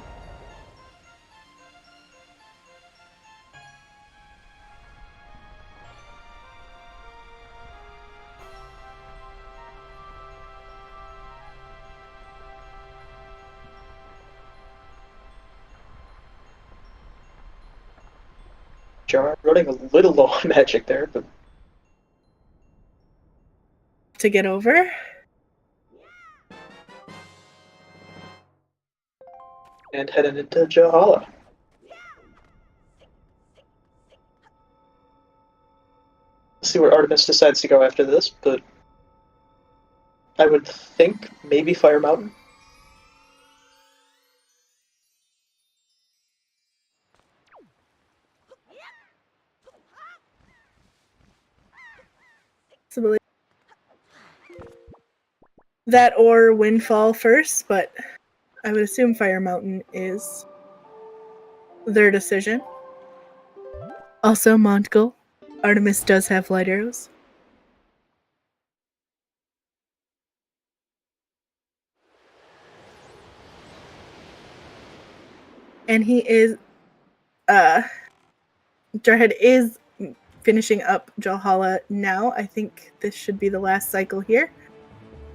Jar running a little low on magic there, but To get over. and heading into Jahala. Let's see where Artemis decides to go after this, but I would think maybe Fire Mountain. That or Windfall first, but I would assume Fire Mountain is their decision. Also, Montgol. Artemis does have light arrows. And he is, Jarhead is finishing up Jalhalla now. I think this should be the last cycle here.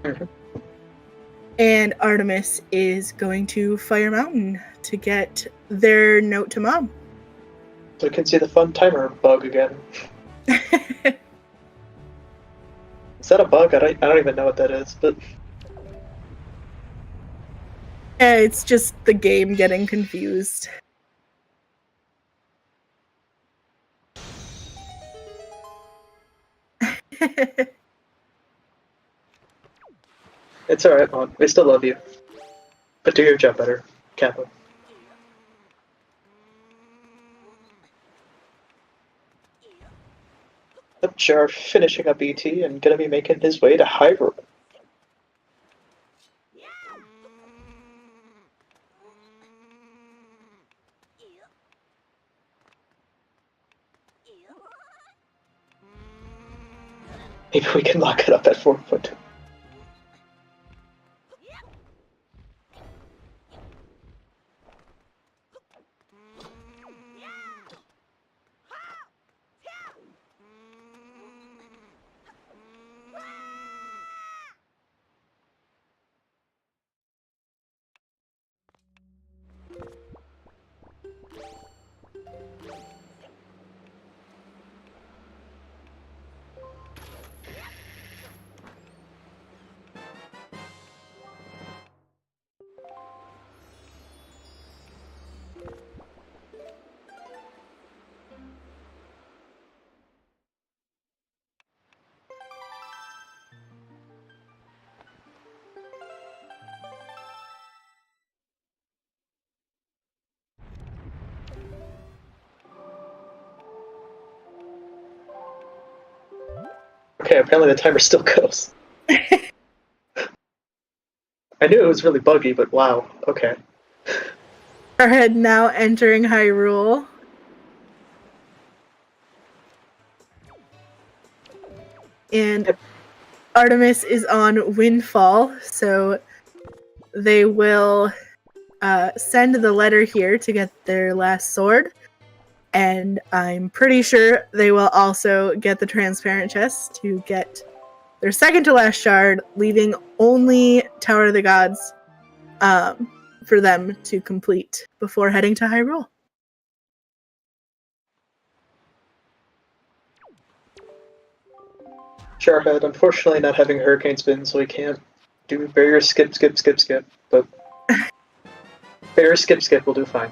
Mm-hmm. And Artemis is going to Fire Mountain to get their note to Mom. So we can see the fun timer bug again. Is that a bug? I don't even know what that is, but... Yeah, it's just the game getting confused. It's alright, Mom. We still love you. But do your job better, Kappa. Jar finishing up ET and gonna be making his way to Hyrule. Maybe we can lock it up at 4 foot. Okay, apparently the timer still goes. I knew it was really buggy, but wow, okay. Jarhead now entering Hyrule. And Artemis is on Windfall, so they will send the letter here to get their last sword. And I'm pretty sure they will also get the transparent chest to get their second to last shard, leaving only Tower of the Gods for them to complete before heading to Hyrule. Jarhead, unfortunately not having Hurricane Spin, so we can't do barrier skip, but barrier skip will do fine.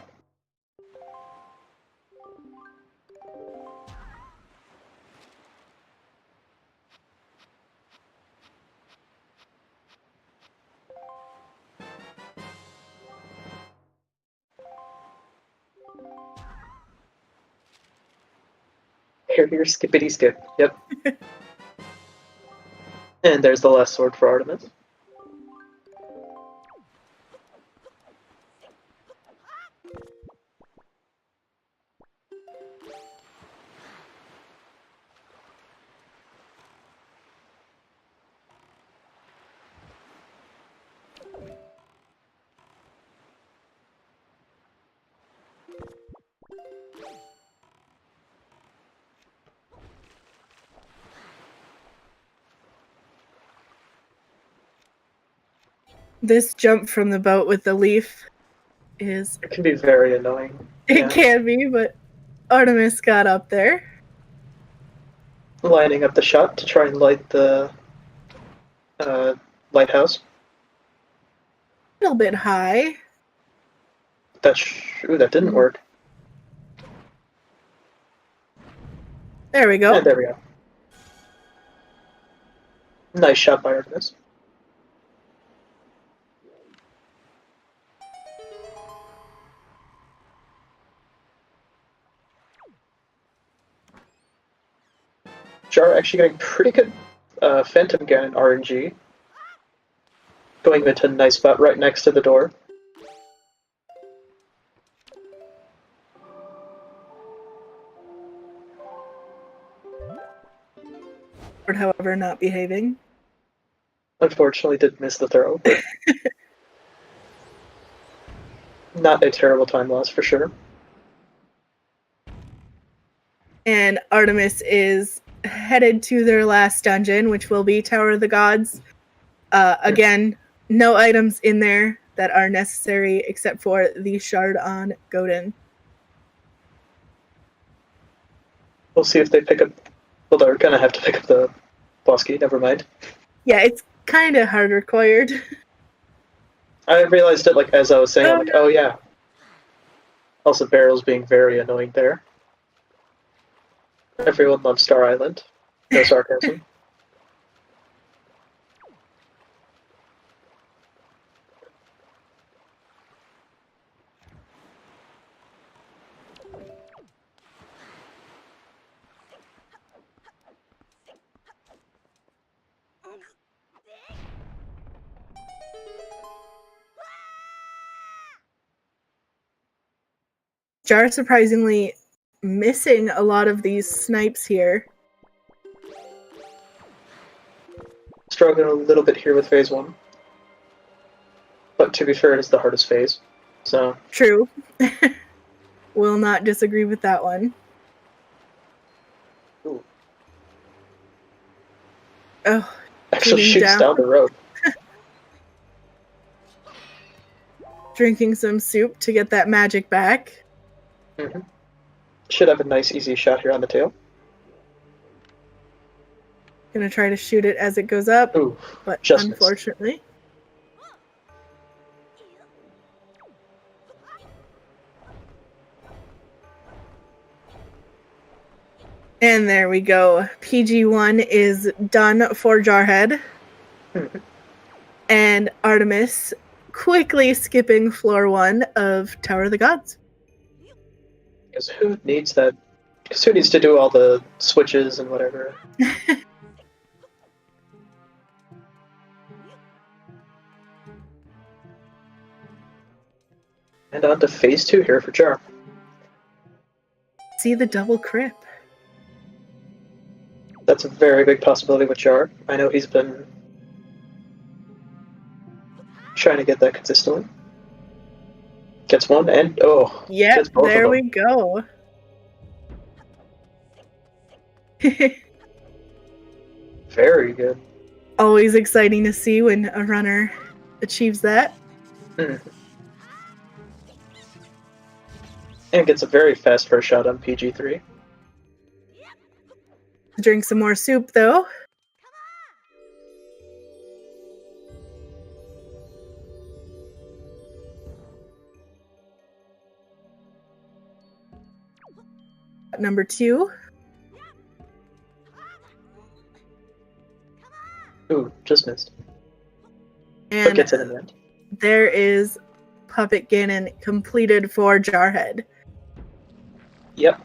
Barrier skippity skip, yep. And there's the last sword for Artemis. This jump from the boat with the leaf is... It can be very annoying. It can be, but Artemis got up there. Lining up the shot to try and light the lighthouse. A little bit high. Ooh, that didn't work. There we go. And there we go. Nice shot by Artemis. Jar actually getting pretty good Phantom Ganon RNG. Going into a nice spot right next to the door. However, not behaving. Unfortunately, did miss the throw, but not a terrible time loss for sure. And Artemis is headed to their last dungeon, which will be Tower of the Gods. Again, no items in there that are necessary except for the shard on Godin. We'll see if they pick up... Well, they're gonna have to pick up the boss key, never mind. Yeah, it's kind of hard required. I realized it like as I was saying, I'm like, oh yeah. Also, barrels being very annoying there. Everyone loves Star Island. No sarcasm. Jar surprisingly missing a lot of these snipes here. Struggling a little bit here with phase 1. But to be fair, it is the hardest phase. So True. Will not disagree with that one. ooh. Oh, Actually shooting shoots down the road. Drinking some soup to get that magic back. Mm-hmm. Should have a nice easy shot here on the tail. Gonna try to shoot it as it goes up, Ooh, but just unfortunately. Missed. And there we go. PG1 is done for Jarhead. Mm-hmm. And Artemis quickly skipping floor 1 of Tower of the Gods. Because who needs that? Because who needs to do all the switches and whatever? And on to phase 2 here for Jar. See the double crip. That's a very big possibility with Jar. I know he's been trying to get that consistently. Gets one and Yep, gets both there of we them. go. Very good. Always exciting to see when a runner achieves that. And gets a very fast first shot on PG3. Drink some more soup, though. Number 2. Ooh, just missed. But And gets it in the end. there is Puppet Ganon completed for Jarhead. Yep.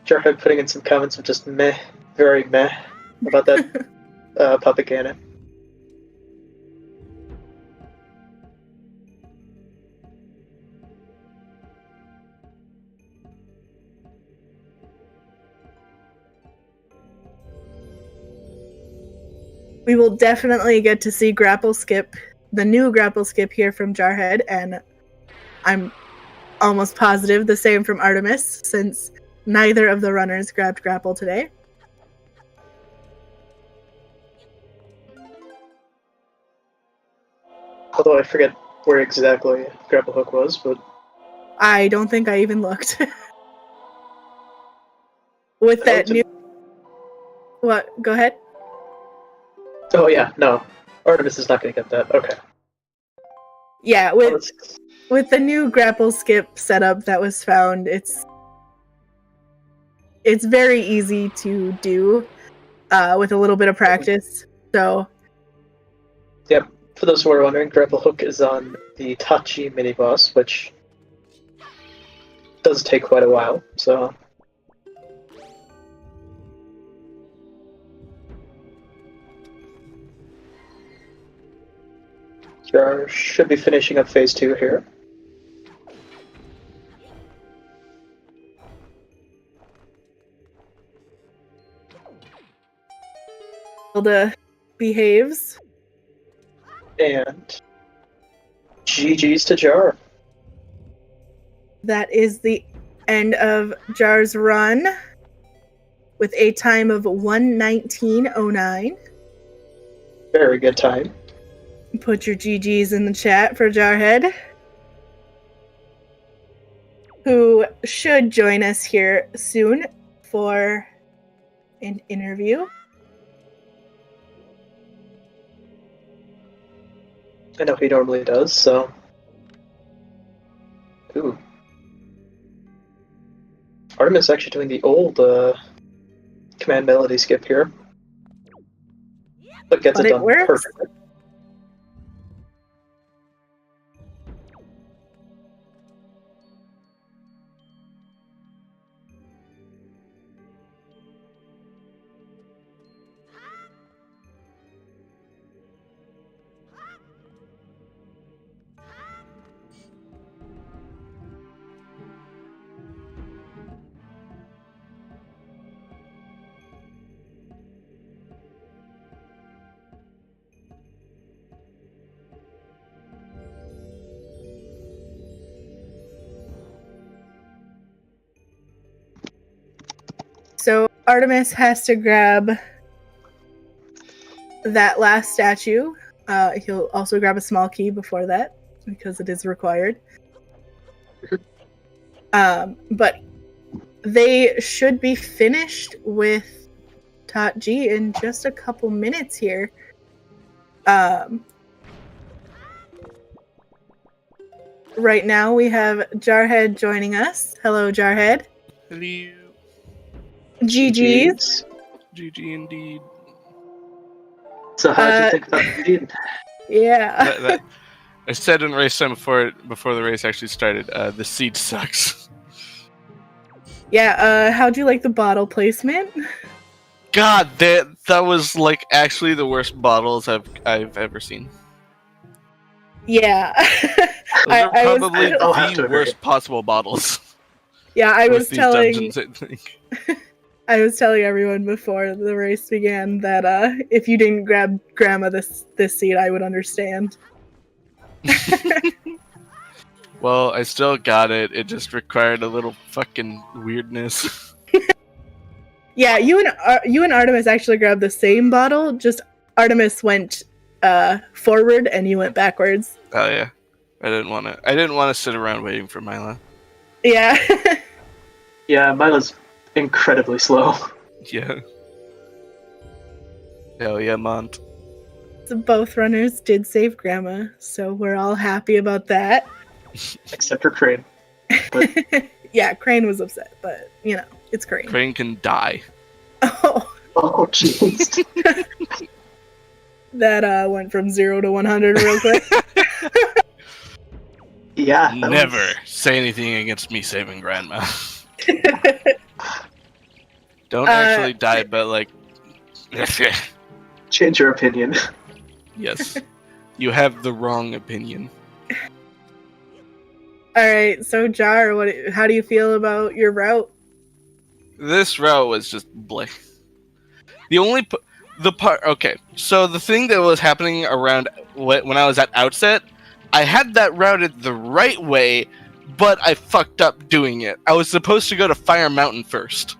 Jarhead putting in some comments of just meh, very meh, about that Puppet Ganon. We will definitely get to see Grapple Skip, the new Grapple Skip here from Jarhead, and I'm almost positive the same from Artemis, since neither of the runners grabbed Grapple today. Although I forget where exactly Grapple Hook was, but I don't think I even looked. With that new... What? Go ahead. Oh yeah, no. Artemis is not going to get that. Okay. Yeah, with the new Grapple Skip setup that was found, it's very easy to do with a little bit of practice. So, Yep. For those who are wondering, Grapple Hook is on the Tachi mini boss, which does take quite a while. So. Jar should be finishing up phase 2 here. Zelda behaves. And GG's to Jar. That is the end of Jar's run with a time of 1:19:09. Very good time. Put your GGs in the chat for Jarhead, who should join us here soon for an interview. I know he normally does, so. Ooh. Artemis actually doing the old command melody skip here. But gets it done perfectly. So Artemis has to grab that last statue. He'll also grab a small key before that, because it is required. But they should be finished with Tot G in just a couple minutes here. Right now we have Jarhead joining us. Hello, Jarhead. Hello. GG's. GG indeed. So how did you think about the lead? Yeah. I said in race time before the race actually started, the seed sucks. Yeah, how'd you like the bottle placement? God, that was like actually the worst bottles I've ever seen. Yeah. Those are probably I'll have to the agree. worst possible bottles. Yeah, I with was these telling dungeons, I think. I was telling everyone before the race began that if you didn't grab Grandma this seed, I would understand. Well, I still got it. It just required a little fucking weirdness. Yeah, you and Artemis actually grabbed the same bottle. Just Artemis went forward and you went backwards. Oh yeah, I didn't want to sit around waiting for Mila. Yeah. Yeah, Mila's incredibly slow. Yeah. Hell yeah, Mont. So both runners did save Grandma, so we're all happy about that. Except for Crane. But Yeah, Crane was upset, but you know, it's Crane. Crane can die. Oh, oh jeez. that went from 0 to 100 real quick. Yeah. that Never was- say anything against me saving Grandma. Don't actually die, but like, Change your opinion. yes, you have the wrong opinion. All right, so Jar, how do you feel about your route? This route was just bleh. Okay, so the thing that was happening around when I was at Outset, I had that routed the right way, but I fucked up doing it. I was supposed to go to Fire Mountain first,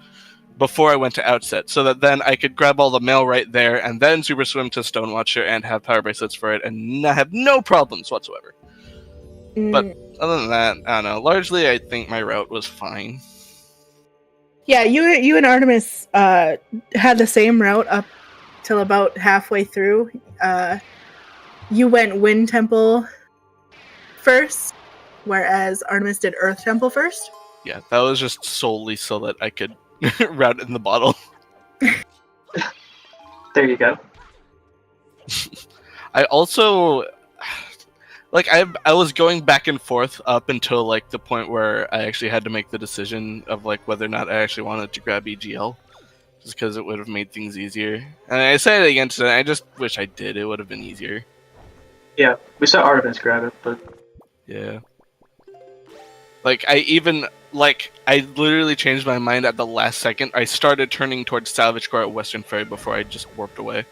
before I went to Outset, so that then I could grab all the mail right there, and then Super Swim to Stonewatcher and have power bracelets for it, and have no problems whatsoever. But other than that, I don't know. Largely, I think my route was fine. Yeah, you and Artemis had the same route up till about halfway through. You went Wind Temple first, whereas Artemis did Earth Temple first. Yeah, that was just solely so that I could route it in the bottle. There you go. I also, like, I was going back and forth up until like the point where I actually had to make the decision of like whether or not I actually wanted to grab EGL, just because it would have made things easier. And I said it against it. I just wish I did. It would have been easier. Yeah, we saw Artemis grab it, but Yeah. Like, I literally changed my mind at the last second. I started turning towards Salvage Core at Western Ferry before I just warped away.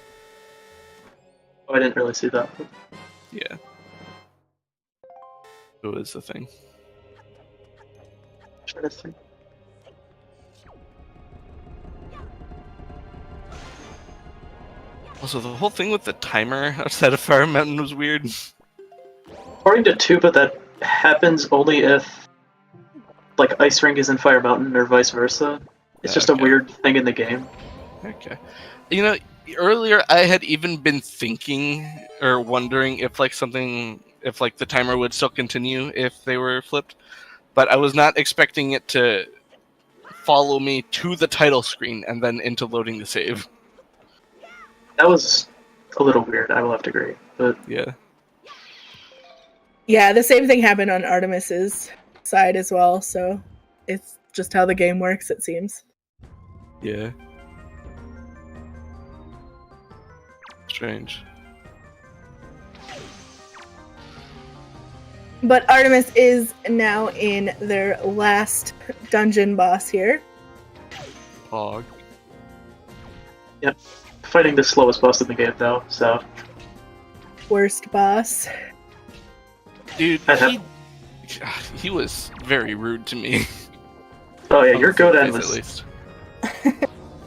I didn't really see that. Yeah. It was the thing. Trying to think. Also, the whole thing with the timer outside of Fire Mountain was weird. According to Tuba, that happens only if, like, Ice Ring is in Fire Mountain or vice versa. It's just a Okay. weird thing in the game. Okay. You know, earlier I had even been thinking or wondering if the timer would still continue if they were flipped, but I was not expecting it to follow me to the title screen and then into loading the save. That was a little weird, I will have to agree. But Yeah. Yeah, the same thing happened on Artemis's side as well, so it's just how the game works, it seems. Yeah. Strange. But Artemis is now in their last dungeon boss here. Hog. fighting the slowest boss in the game, though, so... Worst boss. Dude, I have- he was very rude to me. Oh yeah, On your the face Goden at was... least.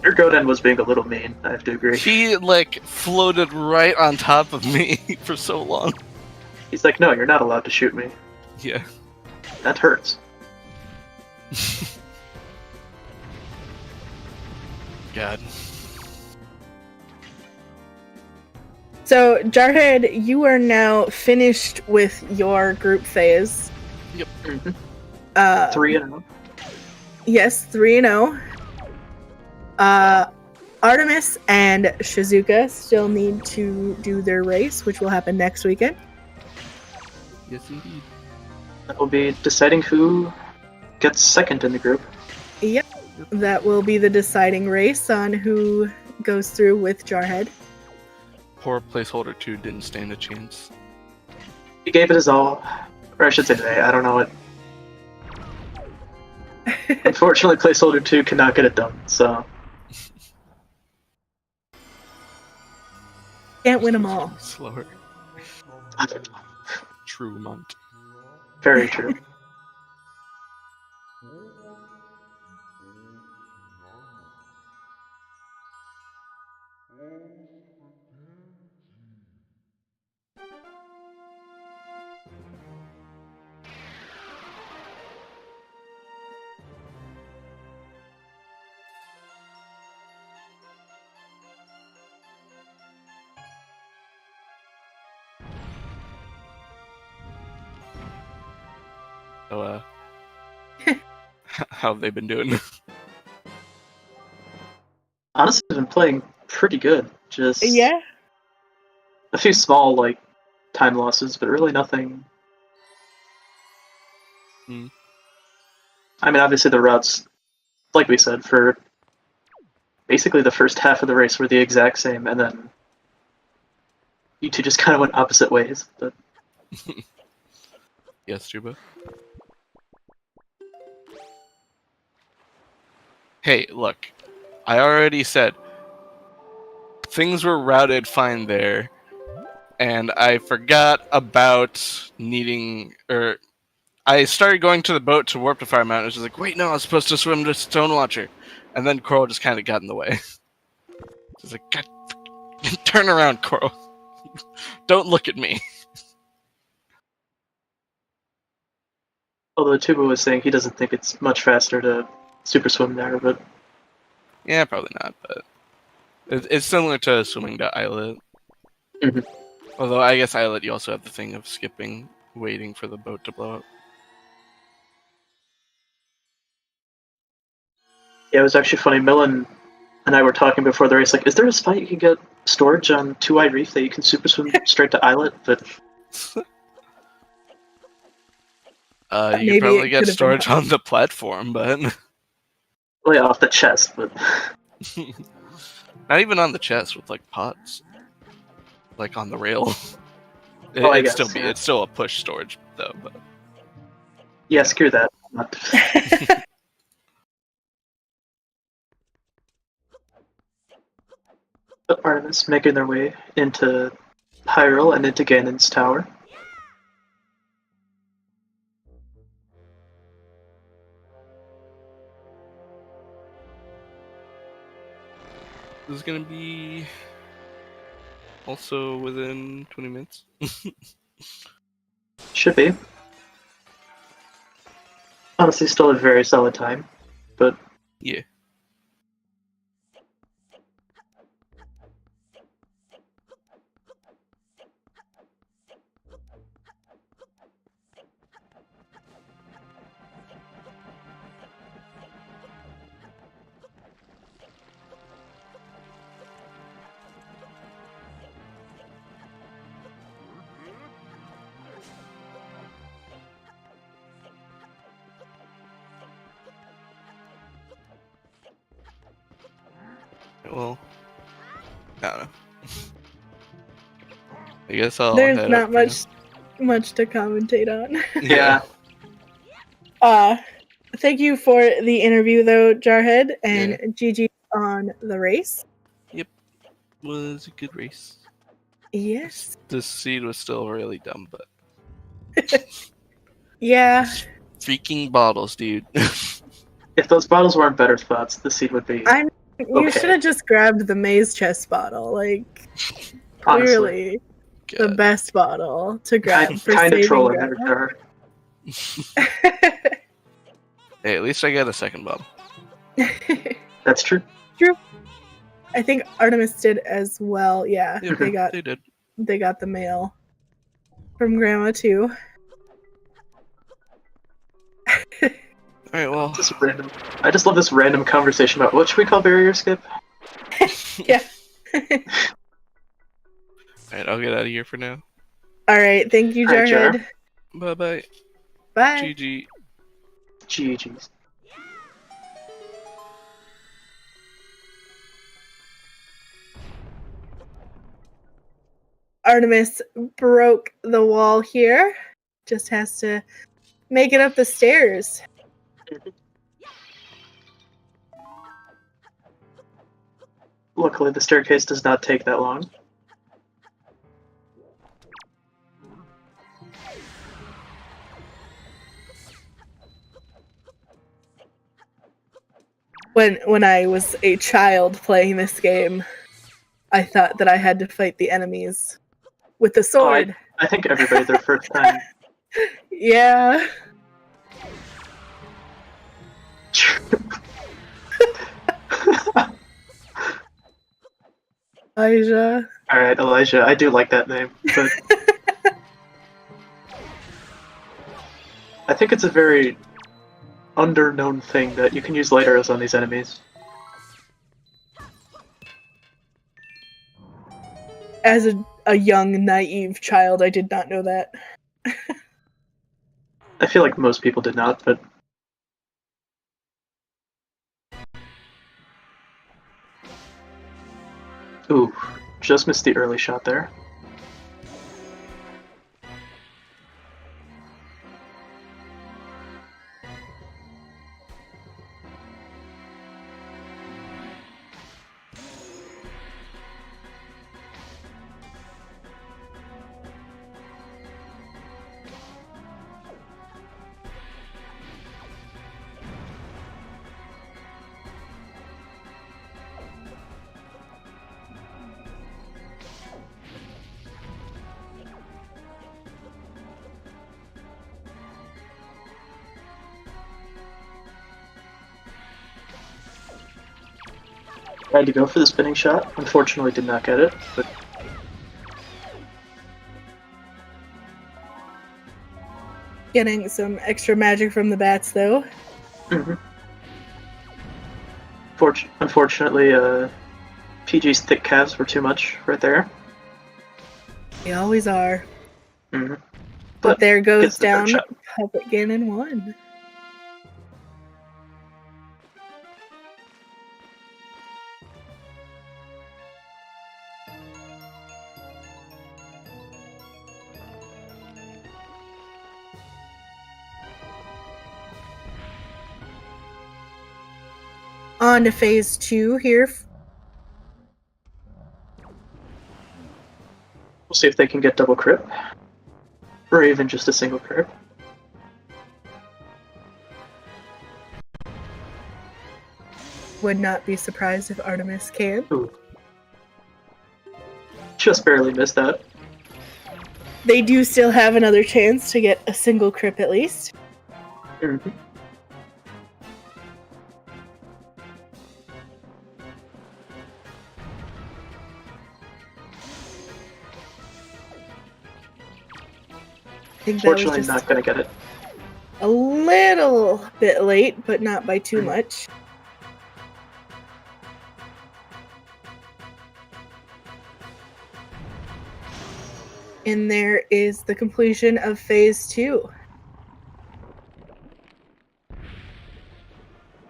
Your Goden was being a little mean, I have to agree. He, like, floated right on top of me for so long. He's like, no, you're not allowed to shoot me. Yeah. That hurts. God. So, Jarhead, you are now finished with your group phase. Mm-hmm. 3-0. Yes, 3-0. Artemis and Shizuka still need to do their race, which will happen next weekend. Yes, indeed. That will be deciding who gets second in the group. Yep. That will be the deciding race on who goes through with Jarhead. Poor placeholder 2 didn't stand a chance. He gave it his all. Or I should say today, I don't know what. Unfortunately, placeholder 2 cannot get it done, so. Can't win them all. Slower. True, Mont. Very true. So, how have they been doing? Honestly, I've been playing pretty good. Just Yeah. a few small, like, time losses, but really nothing. Hmm. I mean, obviously the routes, like we said, for basically the first half of the race were the exact same, and then you two just kind of went opposite ways. But Yes, Juba. Hey, look. I already said things were routed fine there, and I forgot about needing, or I started going to the boat to warp to Fire Mountain. It was just like, wait, no, I was supposed to swim to Stonewatcher, and then Coral just kind of got in the way. It's like, God, turn around, Coral. Don't look at me. although Tuba was saying he doesn't think it's much faster to super swim there, but Yeah, probably not, but it's similar to swimming to Islet. Mhm. Although I guess Islet, you also have the thing of skipping, waiting for the boat to blow up. yeah, it was actually funny. Millen and I were talking before the race, like, is there a spot you can get storage on Two-Eyed Reef that you can super swim straight to Islet? But You Maybe could probably it get could've been storage on the platform, but way off the chest. But not even on the chest with like pots, like on the rail. Oh, I It'd guess, still be yeah. it's still a push storage though. But yeah, screw that. But Artemis making their way into Hyrule and into Ganon's tower. this is gonna be also within 20 minutes. Should be. Honestly, still a very solid time, but Yeah. Well, I don't know. I guess I'll There's head not up for much to commentate on. now. yeah. Thank you for the interview though, Jarhead, and Yeah. GG on the race. Yep. Was a good race. Yes. This seed was still really dumb, but Yeah. freaking bottles, dude. If those bottles weren't better spots, the seed would be You Okay. should have just grabbed the maze chest bottle. Like, honestly clearly the God. best bottle to grab for kind of saving trolling there, Grandma. Jar. Hey, at least I got a second bottle. That's true. True. I think Artemis did as well. Yeah, Yeah, they did. they got the mail from Grandma too. Alright, well. Just random. I just love this random conversation about what should we call barrier skip? Yeah. Alright, I'll get out of here for now. All right. Thank you, All right, Jar. Jarhead. Bye bye. Bye. GG. GG's. Artemis broke the wall here. Just has to make it up the stairs. Luckily, the staircase does not take that long. When I was a child playing this game, I thought that I had to fight the enemies with the sword. I think everybody their first time. Yeah. Elijah. Alright, Elijah. I do like that name, but I think it's a very underknown thing that you can use light arrows on these enemies. As a young, naive child, I did not know that. I feel like most people did not, but... Ooh, just missed the early shot there. Tried to go for the spinning shot. Unfortunately, did not get it, but Getting some extra magic from the bats, though. unfortunately, PG's thick calves were too much right there. They always are. But But there goes gets the third down shot. Puppet Ganon 1. On to phase 2 here. We'll see if they can get double crit. Or even just a single crit. Would not be surprised if Artemis can. Ooh. Just barely missed that. They do still have another chance to get a single crit at least. I think that was Fortunately, just not gonna get it. a little bit late, but not by too much. And there is the completion of phase 2.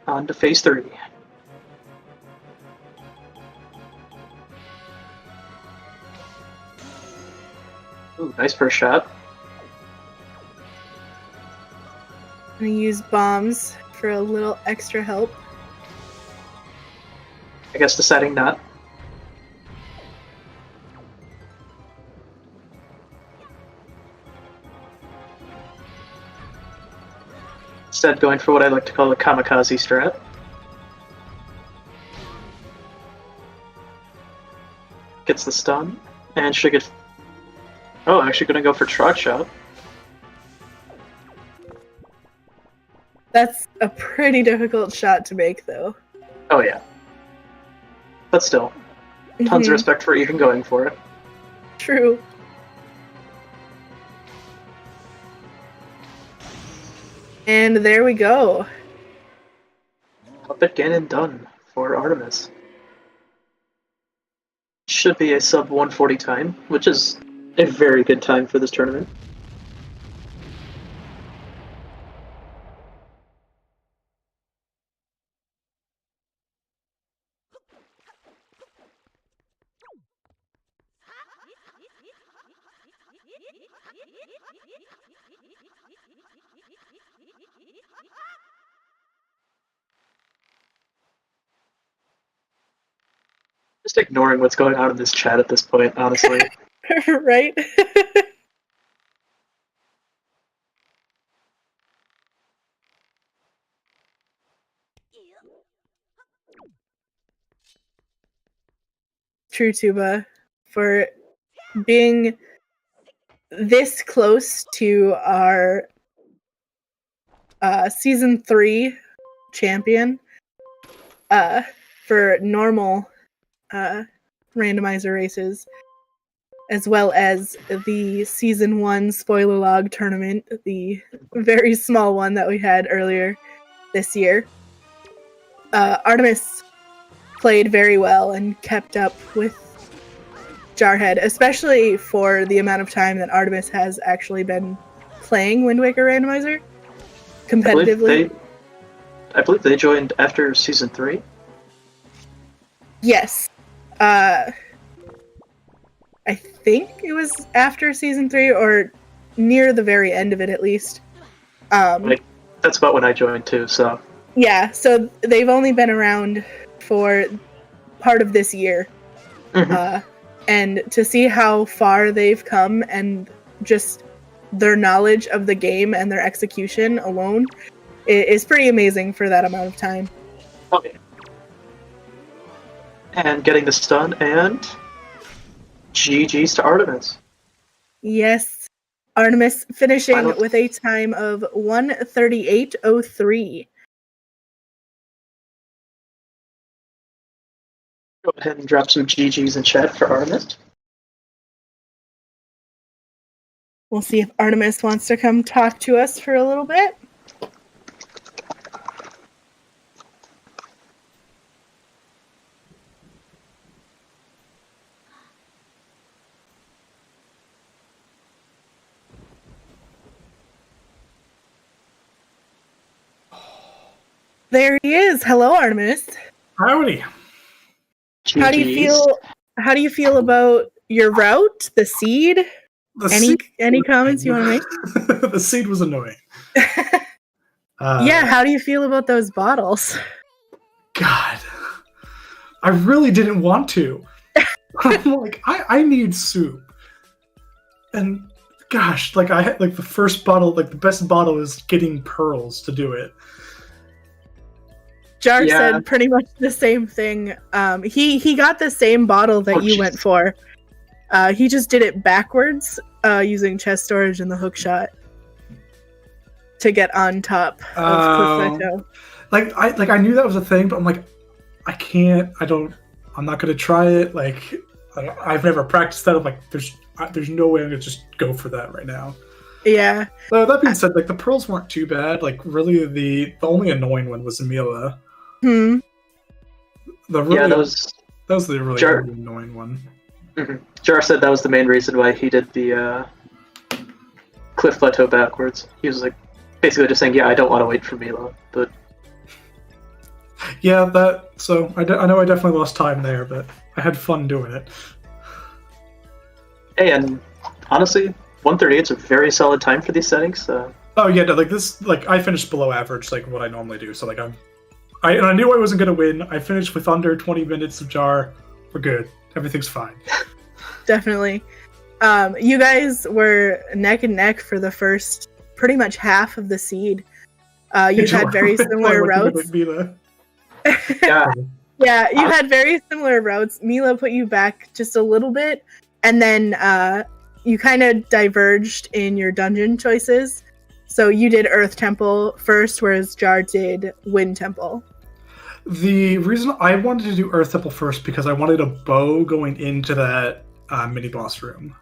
On to phase 3. Ooh, nice first shot. I'm gonna use bombs for a little extra help. I guess deciding not. Instead, going for what I like to call the kamikaze strat. Gets the stun, and should get... Oh, actually gonna go for trot shot. That's a pretty difficult shot to make, though. Oh yeah. But still, tons of respect for even going for it. True. And there we go. Puppet Ganon done for Artemis. Should be a sub 140 time, which is a very good time for this tournament. Just ignoring what's going on in this chat at this point, honestly. Right? True, Tuba, for being this close to our season 3 champion for normal randomizer races, as well as the season 1 spoiler log tournament, the very small one that we had earlier this year. Artemis played very well and kept up with Jarhead, especially for the amount of time that Artemis has actually been playing Wind Waker Randomizer competitively. I believe they joined after season 3. Yes. I think it was after season 3 or near the very end of it, at least. That's about when I joined too, so. Yeah, so they've only been around for part of this year. Mm-hmm. And to see how far they've come and just their knowledge of the game and their execution alone is pretty amazing for that amount of time. Okay. And getting the stun, and GG's to Artemis. Yes. Artemis finishing Final. with a time of 1:38:03. Go ahead and drop some GG's in chat for Artemis. We'll see if Artemis wants to come talk to us for a little bit. There he is. Hello, Artemis. Howdy. GG's. How do you feel about your route, the seed? Any comments you want to make? The seed was annoying. Yeah, how do you feel about those bottles? God, I really didn't want to. I'm like, I need soup, and gosh, like I had like the first bottle, like the best bottle is getting pearls to do it. Jar said pretty much the same thing. He got the same bottle that you went for. He just did it backwards, using chest storage and the hook shot to get on top of Cliff Plateau. I knew that was a thing, but I'm like, I'm not gonna try it. Like, I've never practiced that. I'm like, there's no way I'm gonna just go for that right now. Yeah. So that being said, like the pearls weren't too bad. Like really, the only annoying one was Mila. Hmm. That was the really annoying one. Mm-hmm. Jar said that was the main reason why he did the Cliff Plateau backwards. He was like basically just saying, "Yeah, I don't want to wait for Mila," but yeah, So I know I definitely lost time there, but I had fun doing it. Hey, and honestly, 1:38 is a very solid time for these settings. Oh yeah, no, like this, like I finished below average, like what I normally do. So like I knew I wasn't gonna win. I finished with under 20 minutes of Jar. We're good. Everything's fine. Definitely. You guys were neck and neck for the first pretty much half of the seed. You had very similar routes. Yeah. Yeah, you had very similar routes. Mila put you back just a little bit, and then you kind of diverged in your dungeon choices. So you did Earth Temple first, whereas Jar did Wind Temple. The reason I wanted to do Earth Temple first because I wanted a bow going into that mini boss room.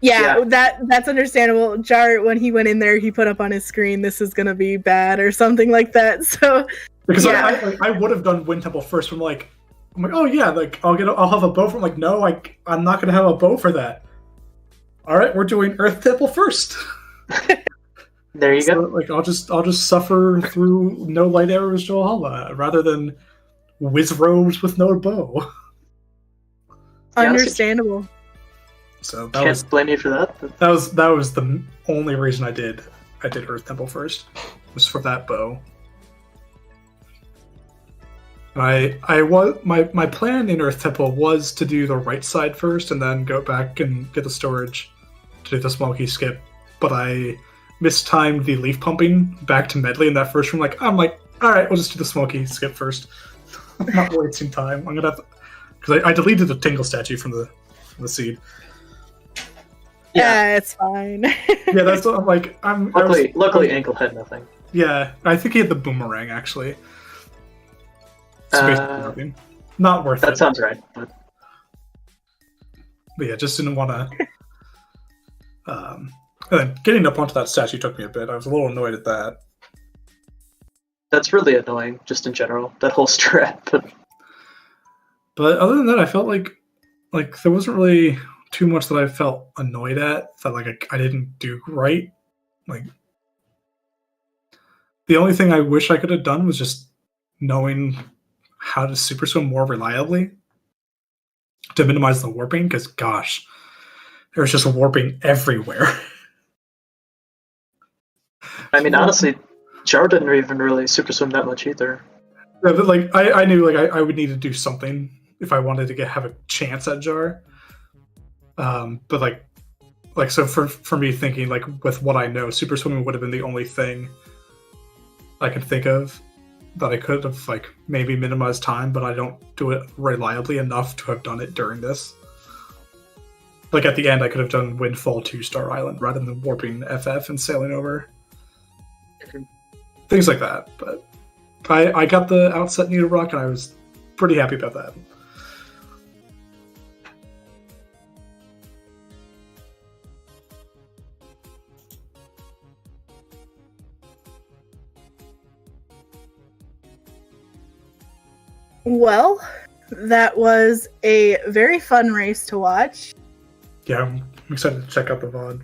Yeah, that's understandable. Jar, when he went in there, he put up on his screen, "This is gonna be bad" or something like that. So because I would have done Wind Temple first. I'm like, oh yeah, like I'll have a bow for. I'm like, no, I'm not gonna have a bow for that. All right, we're doing Earth Temple first. There you go. Like I'll just suffer through no light arrows to Valhalla rather than whiz robes with no bow. Understandable. So Can't blame you for that. that was the only reason I did Earth Temple first, was for that bow. My plan in Earth Temple was to do the right side first and then go back and get the storage to do the smoky skip, but I mistimed the leaf pumping back to medley in that first room. I'm like, all right, we'll just do the smoky skip first. I'm not wasting time. I'm gonna have to, because I deleted the tingle statue from the seed. Yeah, it's fine. Yeah, that's what I'm like. Luckily, Ankle had nothing. Yeah, I think he had the boomerang actually. Not worth it. That sounds right. But yeah, just didn't want to. And then getting up onto that statue took me a bit. I was a little annoyed at that. That's really annoying, just in general. That whole strat. But other than that, I felt like there wasn't really too much that I felt annoyed at. That I didn't do right. Like the only thing I wish I could have done was just knowing how to super swim more reliably to minimize the warping, because gosh, there's just warping everywhere. I mean, honestly, Jar didn't even really super swim that much either. Yeah, but I knew I would need to do something if I wanted to have a chance at Jar. But so for me thinking with what I know, super swimming would have been the only thing I could think of that I could have maybe minimized time, but I don't do it reliably enough to have done it during this. At the end, I could have done Windfall 2-Star Island rather than warping FF and sailing over. Things like that, but I got the outset Needle Rock and I was pretty happy about that. Well, that was a very fun race to watch. Yeah, I'm excited to check out the VOD.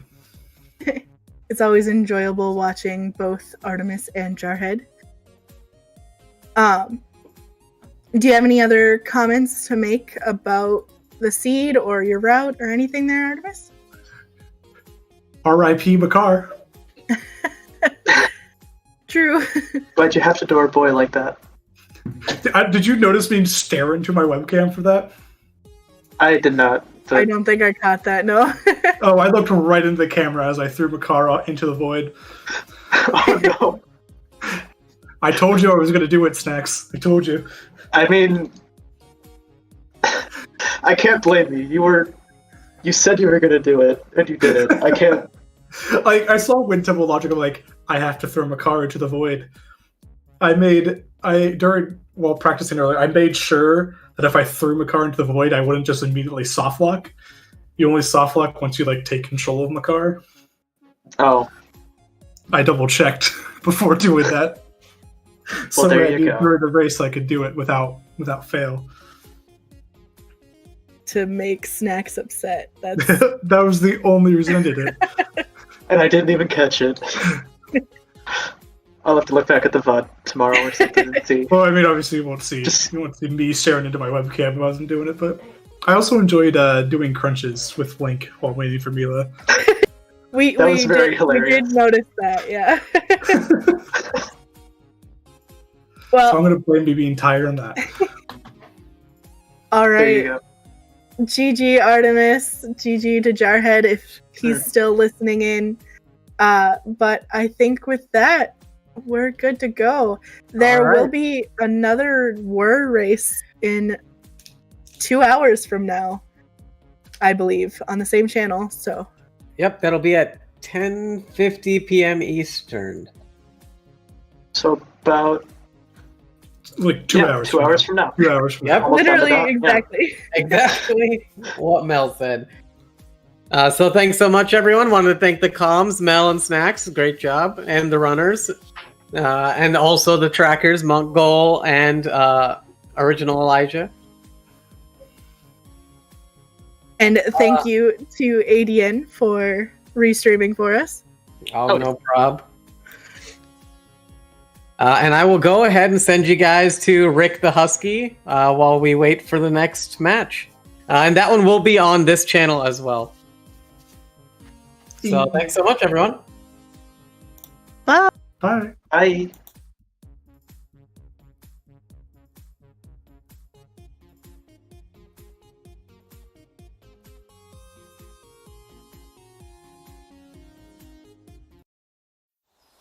It's always enjoyable watching both Artemis and Jarhead. Do you have any other comments to make about the seed or your route or anything there, Artemis? R.I.P. Makar. True. Why'd you have to do our boy like that? Did you notice me stare into my webcam for that? I did not. I don't think I caught that, no. Oh, I looked right into the camera as I threw Makar into the void. Oh, no. I told you I was going to do it, Snacks. I told you. I mean, I can't blame you. You said you were going to do it, and you did it. I can't. I saw Wind Temple logic of I have to throw Makar into the void. While practicing earlier, I made sure that if I threw Makar into the void, I wouldn't just immediately soft lock. You only soft lock once you take control of Makar. Oh. I double checked before doing that. Well, so there you go. During the race, I could do it without fail. To make Snacks upset. That's... That was the only reason I did it. And I didn't even catch it. I'll have to look back at the VOD tomorrow or something and see. Well, I mean, obviously you won't see me staring into my webcam if I wasn't doing it, but I also enjoyed doing crunches with Link while waiting for Mila. That was very hilarious. We did notice that, yeah. Well, so I'm going to blame me being tired on that. All right. There you go. GG Artemis, GG to Jarhead if he's still listening in. But I think with that, we're good to go. There will be another WWR race in 2 hours from now, I believe, on the same channel. So, yep, that'll be at 10:50 p.m. Eastern. So about 2 hours. 2 hours from now. 2 hours from Yep. now. literally, exactly. Exactly what Mel said. So thanks so much, everyone. Wanted to thank the comms, Mel and Snacks. Great job. And the runners. And also the trackers, Monk Goal and Original Elijah. And thank you to ADN for restreaming for us. No prob. And I will go ahead and send you guys to Rick the Husky while we wait for the next match. And that one will be on this channel as well. So thanks so much, everyone. Bye. Bye.